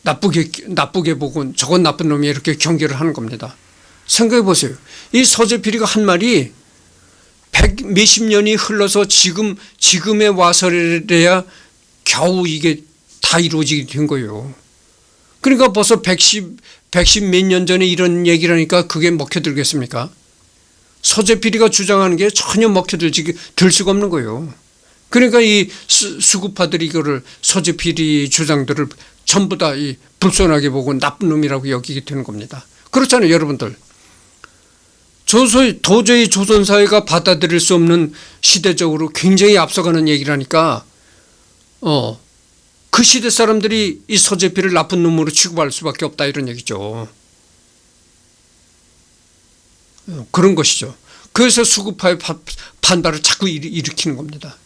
나쁘게 보고 저건 나쁜 놈이 이렇게 경계를 하는 겁니다. 생각해 보세요. 이 서재필이가 한 말이 몇십 년이 흘러서 지금에 와서래야 겨우 이게 다 이루어지게 된 거예요. 그러니까 벌써 110 몇 년 전에 이런 얘기를 하니까 그게 먹혀들겠습니까? 서재 비리가 주장하는 게 전혀 들 수가 없는 거예요. 그러니까 이 수구파들이 이거를 서재 비리 주장들을 전부 다 이 불손하게 보고 나쁜 놈이라고 여기게 되는 겁니다. 그렇잖아요, 여러분들. 도저히 조선사회가 받아들일 수 없는 시대적으로 굉장히 앞서가는 얘기라니까 그 시대 사람들이 이 서재필을 나쁜 놈으로 취급할 수밖에 없다 이런 얘기죠. 그런 것이죠. 그래서 수구파의 반발을 자꾸 일으키는 겁니다.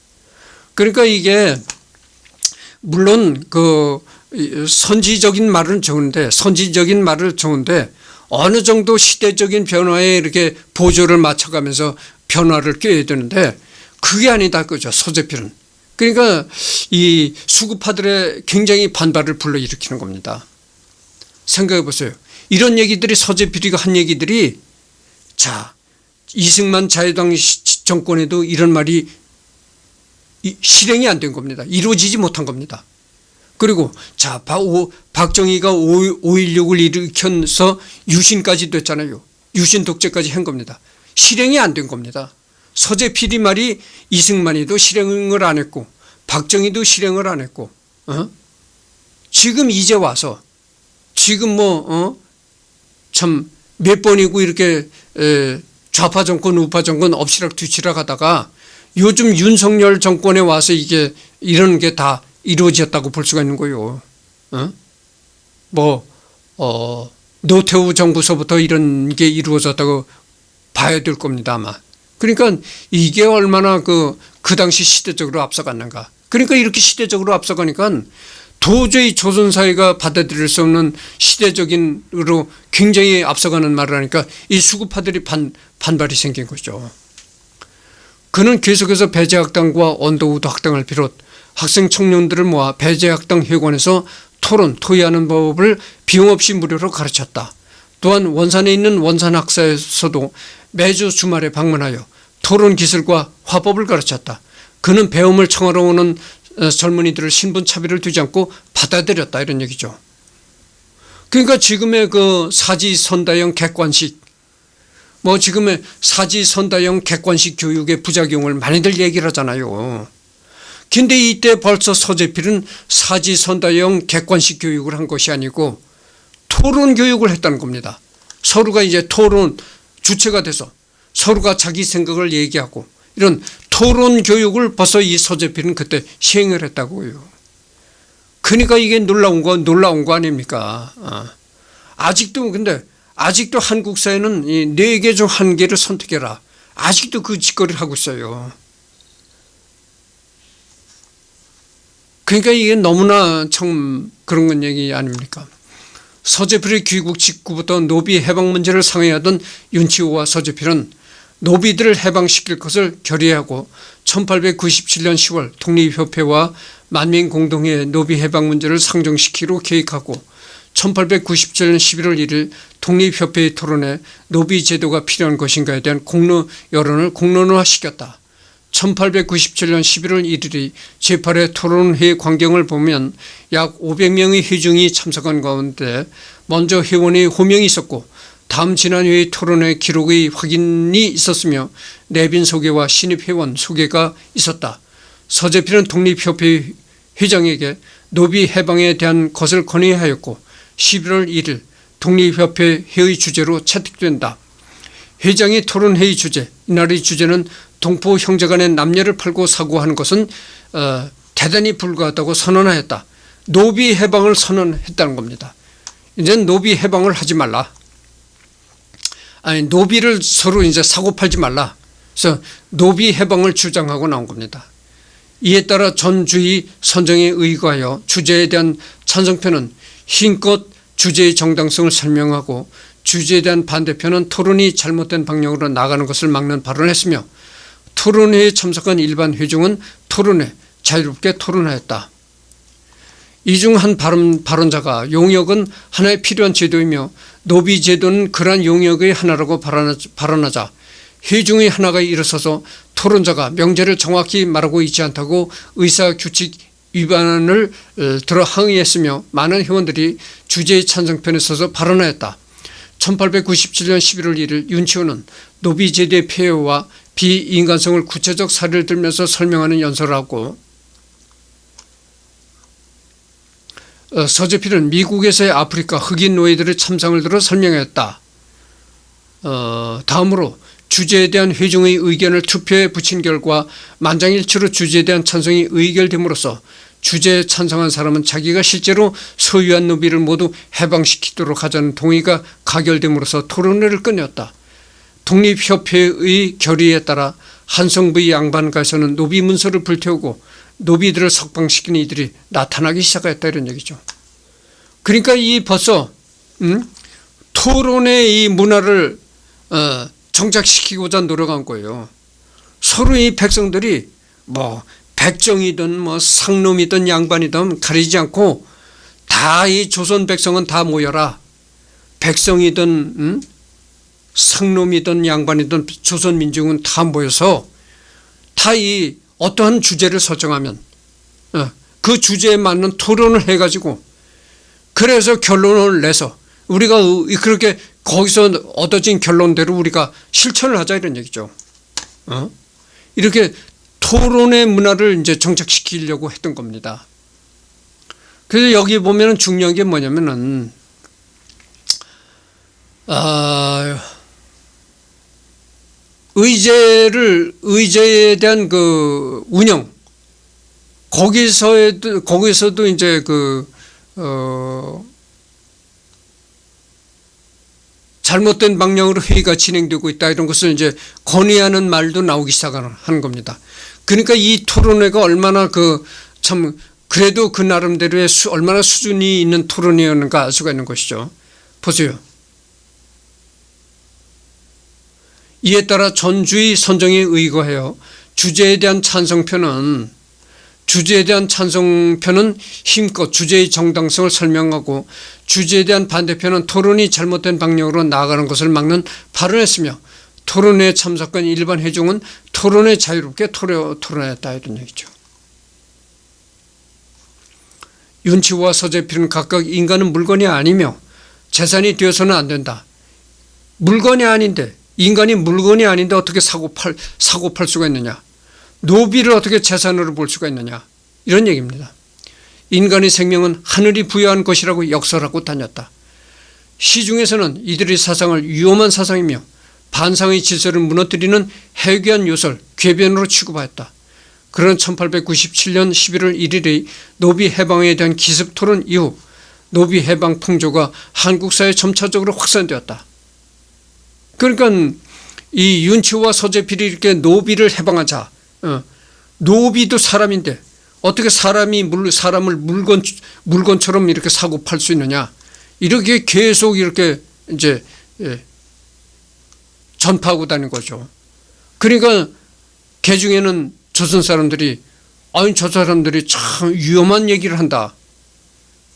그러니까 이게 물론 그 선지적인 말은 좋은데 어느 정도 시대적인 변화에 이렇게 보조를 맞춰가면서 변화를 꾀해야 되는데 그게 아니다 그죠, 서재필은. 그러니까 이 수구파들의 굉장히 반발을 불러일으키는 겁니다. 생각해 보세요. 이런 얘기들이 서재필이가 한 얘기들이 자 이승만 자유당 정권에도 이런 말이 실행이 안 된 겁니다. 이루어지지 못한 겁니다. 그리고 자 박정희가 5.16을 일으켜서 유신까지 됐잖아요. 유신 독재까지 한 겁니다. 실행이 안 된 겁니다. 서재필이 말이 이승만이도 실행을 안 했고 박정희도 실행을 안 했고 지금 이제 와서 지금 참 몇 번이고 이렇게 좌파 정권 우파 정권 엎치락 뒤치락 하다가 요즘 윤석열 정권에 와서 이게 이런 게 다 이루어졌다고 볼 수가 있는 거예요. 노태우 정부서부터 이런 게 이루어졌다고 봐야 될 겁니다 아마. 그러니까 이게 얼마나 그 당시 시대적으로 앞서갔는가. 그러니까 이렇게 시대적으로 앞서가니까 도저히 조선사회가 받아들일 수 없는 시대적인으로 굉장히 앞서가는 말을 하니까 이 수구파들이 반발이 생긴 거죠. 그는 계속해서 배제학당과 언더우드 학당을 비롯 학생 청년들을 모아 배제학당 회관에서 토의하는 법을 비용 없이 무료로 가르쳤다. 또한 원산에 있는 원산학사에서도 매주 주말에 방문하여 토론 기술과 화법을 가르쳤다. 그는 배움을 청하러 오는 젊은이들을 신분차별을 두지 않고 받아들였다 이런 얘기죠. 그러니까 지금의 그 사지선다형 객관식 지금의 사지선다형 객관식 교육의 부작용을 많이들 얘기를 하잖아요. 근데 이때 벌써 서재필은 사지선다형 객관식 교육을 한 것이 아니고 토론 교육을 했다는 겁니다. 서로가 이제 토론 주체가 돼서 서로가 자기 생각을 얘기하고 이런 토론 교육을 벌써 이 서재필은 그때 시행을 했다고요. 그러니까 이게 놀라운 거 아닙니까? 근데 아직도 한국 사회는 이 4개 중 1개를 선택해라. 아직도 그 짓거리를 하고 있어요. 그러니까 이게 너무나 참 그런 건 얘기 아닙니까? 서재필의 귀국 직후부터 노비 해방 문제를 상회하던 윤치호와 서재필은 노비들을 해방시킬 것을 결의하고 1897년 10월 독립협회와 만민공동회 노비 해방 문제를 상정시키기로 계획하고 1897년 11월 1일 독립협회의 토론에 노비 제도가 필요한 것인가에 대한 여론을 공론화시켰다. 1897년 11월 1일이 제8회 토론회 광경을 보면 약 500명의 회중이 참석한 가운데 먼저 회원의 호명이 있었고 다음 지난회의 토론회 기록의 확인이 있었으며 내빈 소개와 신입 회원 소개가 있었다. 서재필은 독립협회 회장에게 노비 해방에 대한 것을 건의하였고 11월 1일 독립협회 회의 주제로 채택된다. 회장의 토론회의 주제, 이날의 주제는 동포 형제간의 남녀를 팔고 사고하는 것은 대단히 불가하다고 선언하였다. 노비 해방을 선언했다는 겁니다. 이제는 노비 해방을 하지 말라. 노비를 서로 이제 사고 팔지 말라. 그래서 노비 해방을 주장하고 나온 겁니다. 이에 따라 전 주의 선정에 의거하여 주제에 대한 찬성표는 힘껏 주제의 정당성을 설명하고 주제에 대한 반대표는 토론이 잘못된 방향으로 나가는 것을 막는 발언을 했으며 토론회에 참석한 일반 회중은 토론회 자유롭게 토론하였다. 이 중 한 발언자가 용역은 하나의 필요한 제도이며 노비 제도는 그러한 용역의 하나라고 발언하자 회중의 하나가 일어서서 토론자가 명제를 정확히 말하고 있지 않다고 의사규칙 위반을 들어 항의했으며 많은 회원들이 주제의 찬성편에 서서 발언하였다. 1897년 11월 1일 윤치호는 노비제도의 폐해와 비인간성을 구체적 사례를 들면서 설명하는 연설을 하고, 서재필은 미국에서의 아프리카 흑인 노예들의 참상을 들어 설명했다. 다음으로 주제에 대한 회중의 의견을 투표에 붙인 결과 만장일치로 주제에 대한 찬성이 의결됨으로써 주제에 찬성한 사람은 자기가 실제로 소유한 노비를 모두 해방시키도록 하자는 동의가 가결됨으로써 토론회를 끝냈다. 독립협회의 결의에 따라 한성부의 양반가에서는 노비 문서를 불태우고 노비들을 석방시키는 이들이 나타나기 시작했다, 이런 얘기죠. 그러니까 이 벌써 토론의 이 문화를 정착시키고자 노력한 거예요. 서로 이 백성들이 뭐 백정이든 뭐 상놈이든 양반이든 가리지 않고 다 이 조선 백성은 다 모여라. 백성이든 상놈이든 양반이든 조선 민중은 다 모여서 다 이 어떠한 주제를 설정하면 그 주제에 맞는 토론을 해가지고 그래서 결론을 내서 우리가 그렇게 거기서 얻어진 결론대로 우리가 실천을 하자, 이런 얘기죠. 이렇게 토론의 문화를 이제 정착시키려고 했던 겁니다. 그래서 여기 보면은 중요한 게 뭐냐면은 의제에 대한 그 운영, 거기서도 이제 잘못된 방향으로 회의가 진행되고 있다, 이런 것을 이제 건의하는 말도 나오기 시작하는 겁니다. 그러니까 이 토론회가 얼마나 참 그래도 그 나름대로의 얼마나 수준이 있는 토론회였는가 알 수가 있는 것이죠. 보세요. 이에 따라 전주의 선정에 의거하여 주제에 대한 찬성표는 힘껏 주제의 정당성을 설명하고 주제에 대한 반대표는 토론이 잘못된 방향으로 나아가는 것을 막는 발언을 했으며 토론회에 참석한 일반 회중은 토론에 자유롭게 토론했다, 이런 얘기죠. 윤치호와 서재필은 각각 인간은 물건이 아니며 재산이 되어서는 안 된다. 물건이 아닌데, 인간이 물건이 아닌데 어떻게 사고 팔 수가 있느냐. 노비를 어떻게 재산으로 볼 수가 있느냐, 이런 얘기입니다. 인간의 생명은 하늘이 부여한 것이라고 역설하고 다녔다. 시중에서는 이들의 사상을 위험한 사상이며 반상의 질서를 무너뜨리는 해괴한 요설, 궤변으로 취급하였다. 그런 1897년 11월 1일의 노비 해방에 대한 기습 토론 이후 노비 해방 풍조가 한국 사회에 점차적으로 확산되었다. 그러니까 이 윤치호와 서재필이 이렇게 노비를 해방하자. 노비도 사람인데 어떻게 사람을 물건처럼 이렇게 사고 팔 수 있느냐. 이렇게 계속 이렇게 이제 전파하고 다니는 거죠. 그러니까 개중에는 조선 사람들이 아니 저 사람들이 참 위험한 얘기를 한다.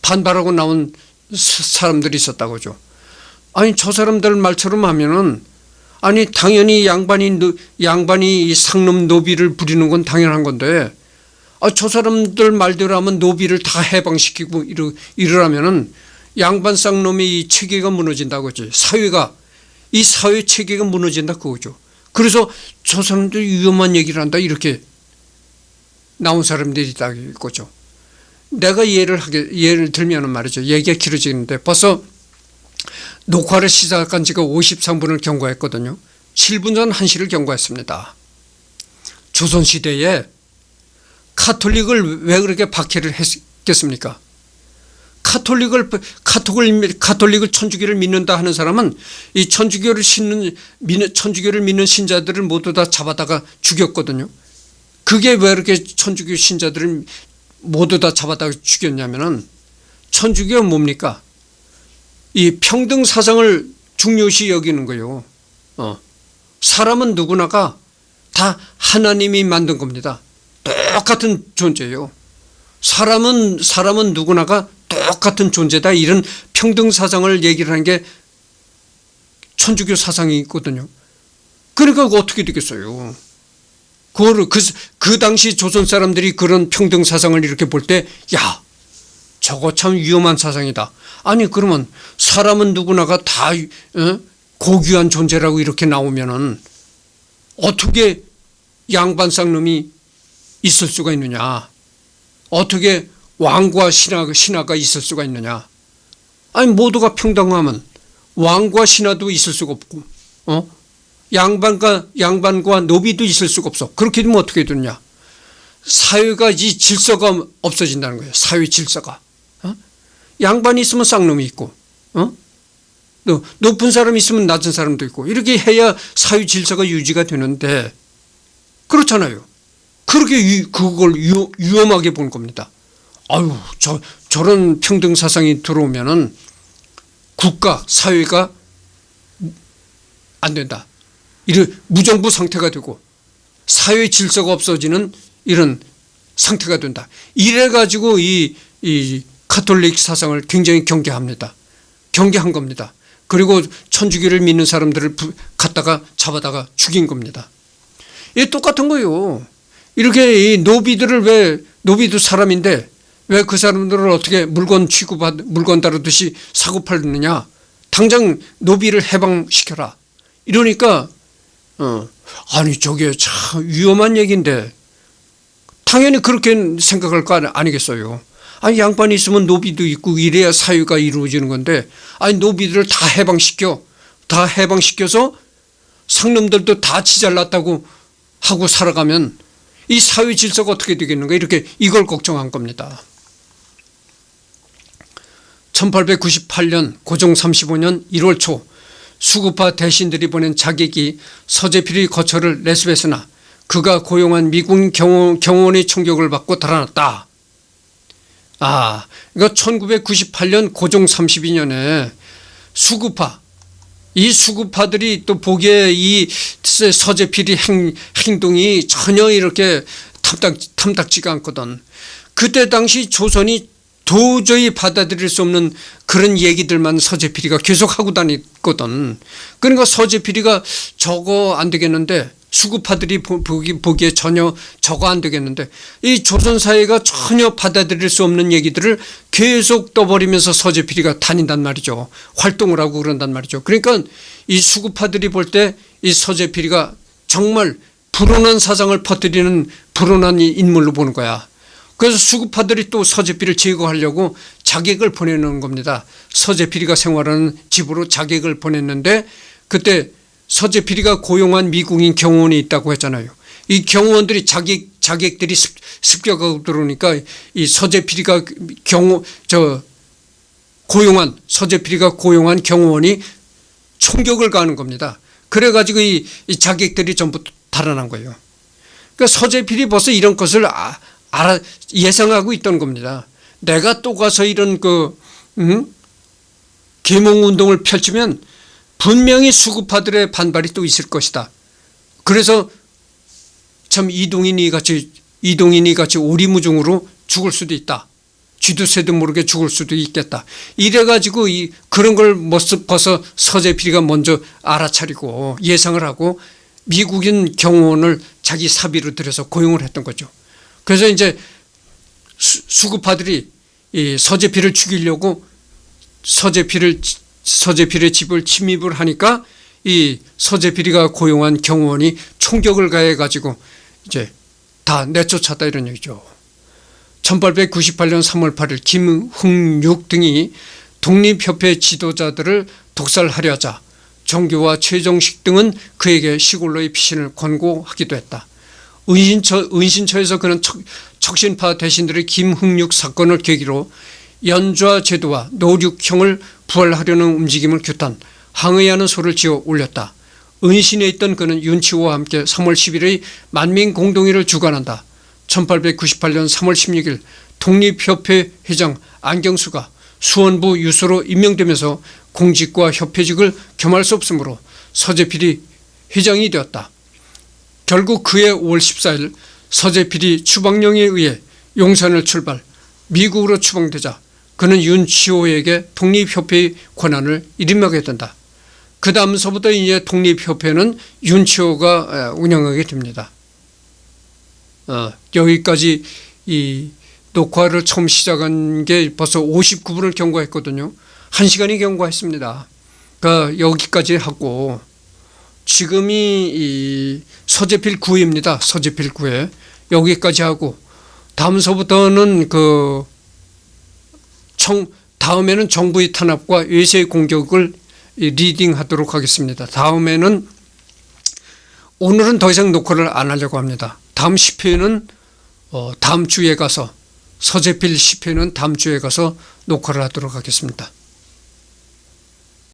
반발하고 나온 사람들이 있었다고죠. 아니 저 사람들 말처럼 하면은 아니 당연히 양반이 이 상놈 노비를 부리는 건 당연한 건데 저 사람들 말대로 하면 노비를 다 해방시키고 이러라면은 양반 쌍놈의 이 체계가 무너진다고 하지. 이 사회 체계가 무너진다 그거죠. 그래서 저 사람들이 위험한 얘기를 한다 이렇게 나온 사람들이 있다 이거죠. 내가 예를 들면 말이죠. 얘기가 길어지는데 벌써 녹화를 시작한 지가 53분을 경과했거든요. 7분 전 1시를 경과했습니다. 조선시대에 카톨릭을 왜 그렇게 박해를 했겠습니까? 카톨릭을 천주교를 믿는다 하는 사람은 이 천주교를 믿는 신자들을 모두 다 잡아다가 죽였거든요. 그게 왜 이렇게 천주교 신자들을 모두 다 잡아다가 죽였냐면은 천주교가 뭡니까? 이 평등 사상을 중요시 여기는 거예요. 사람은 누구나가 다 하나님이 만든 겁니다. 똑같은 존재예요. 사람은 누구나가 똑같은 존재다. 이런 평등 사상을 얘기를 하는 게 천주교 사상이 있거든요. 그러니까 어떻게 되겠어요? 그 당시 조선 사람들이 그런 평등 사상을 이렇게 볼 때, 야, 저거 참 위험한 사상이다. 아니 그러면 사람은 누구나가 다 고귀한 존재라고 이렇게 나오면은 어떻게 양반 쌍놈이 있을 수가 있느냐? 어떻게 왕과 신하가 있을 수가 있느냐? 아니 모두가 평등하면 왕과 신하도 있을 수가 없고, 양반과 노비도 있을 수가 없어. 그렇게 되면 어떻게 되느냐? 사회가 이 질서가 없어진다는 거예요. 사회 질서가. 양반이 있으면 쌍놈이 있고, 또 높은 사람이 있으면 낮은 사람도 있고, 이렇게 해야 사회 질서가 유지가 되는데 그렇잖아요. 그렇게 그걸 위험하게 본 겁니다. 아유, 저런 평등 사상이 들어오면은 국가, 사회가 안 된다. 이런 무정부 상태가 되고 사회 질서가 없어지는 이런 상태가 된다. 이래가지고 이 가톨릭 사상을 굉장히 경계한 겁니다. 그리고 천주교를 믿는 사람들을 갖다가 잡아다가 죽인 겁니다. 이 똑같은 거예요. 이렇게 이 노비도 사람인데 왜 그 사람들을 어떻게 물건 물건 다루듯이 사고 팔느냐? 당장 노비를 해방시켜라. 이러니까 아니 저게 참 위험한 얘기인데 당연히 그렇게 생각할 거 아니겠어요. 아니 양반이 있으면 노비도 있고 이래야 사회가 이루어지는 건데 아니 노비들을 다 해방시켜서 상놈들도 다 지잘났다고 하고 살아가면 이 사회 질서가 어떻게 되겠는가 이렇게 이걸 걱정한 겁니다. 1898년 고종 35년 1월 초 수구파 대신들이 보낸 자객이 서재필의 거처를 레스베스나 그가 고용한 미군 경호원의 총격을 받고 달아났다. 이거 1998년 고종 32년에 이 수구파들이 또 보기에 이 서재필의 행동이 전혀 이렇게 탐탁지가 않거든. 그때 당시 조선이 도저히 받아들일 수 없는 그런 얘기들만 서재필이가 계속 하고 다녔거든. 그러니까 서재필이가 저거 안 되겠는데 수구파들이 보기에 전혀 저거 안 되겠는데 이 조선 사회가 전혀 받아들일 수 없는 얘기들을 계속 떠버리면서 서재필이가 다닌단 말이죠. 활동을 하고 그런단 말이죠. 그러니까 이 수구파들이 볼 때 이 서재필이가 정말 불온한 사상을 퍼뜨리는 불온한 인물로 보는 거야. 그래서 수구파들이 또 서재필을 제거하려고 자객을 보내는 겁니다. 서재필이가 생활하는 집으로 자객을 보냈는데 그때 서재필이가 고용한 미국인 경호원이 있다고 했잖아요. 이 경호원들이 자객들이 습격하고 들어오니까 이 서재필이가 고용한 경호원이 총격을 가하는 겁니다. 그래가지고 이 자객들이 전부 달아난 거예요. 그러니까 서재필이 벌써 이런 것을 예상하고 있던 겁니다. 내가 또 가서 이런 계몽운동을 펼치면 분명히 수구파들의 반발이 또 있을 것이다. 그래서 참 이동인이 같이 오리무중으로 죽을 수도 있다. 쥐도 새도 모르게 죽을 수도 있겠다. 이래가지고 그런 걸 벌써 서재필이가 먼저 알아차리고 예상을 하고 미국인 경호원을 자기 사비로 들여서 고용을 했던 거죠. 그래서 이제 수구파들이 이 서재필을 죽이려고 서재필의 집을 침입을 하니까 이 서재필이가 고용한 경호원이 총격을 가해가지고 이제 다 내쫓았다 이런 얘기죠. 1898년 3월 8일 김흥육 등이 독립협회 지도자들을 독살하려 하자 정교와 최정식 등은 그에게 시골로의 피신을 권고하기도 했다. 은신처에서 그는 척신파 대신들의 김흥육 사건을 계기로 연좌 제도와 노륙형을 부활하려는 움직임을 규탄 항의하는 소를 지어 올렸다. 은신에 있던 그는 윤치호와 함께 3월 10일의 만민공동회를 주관한다. 1898년 3월 16일 독립협회 회장 안경수가 수원부 유소로 임명되면서 공직과 협회직을 겸할 수 없으므로 서재필이 회장이 되었다. 결국 그해 5월 14일 서재필이 추방령에 의해 용산을 출발 미국으로 추방되자 그는 윤치호에게 독립협회의 권한을 일임하게 된다. 그 다음서부터 이제 독립협회는 윤치호가 운영하게 됩니다. 여기까지 이 녹화를 처음 시작한 게 벌써 59분을 경과했거든요. 1시간이 경과했습니다. 그러니까 여기까지 하고 지금이 이 서재필 9회입니다. 서재필 9회. 여기까지 하고 다음서부터는 다음에는 정부의 탄압과 외세의 공격을 리딩하도록 하겠습니다. 다음에는 오늘은 더 이상 녹화를 안 하려고 합니다. 다음 10회는 다음 주에 가서 서재필 10회는 다음 주에 가서 녹화를 하도록 하겠습니다.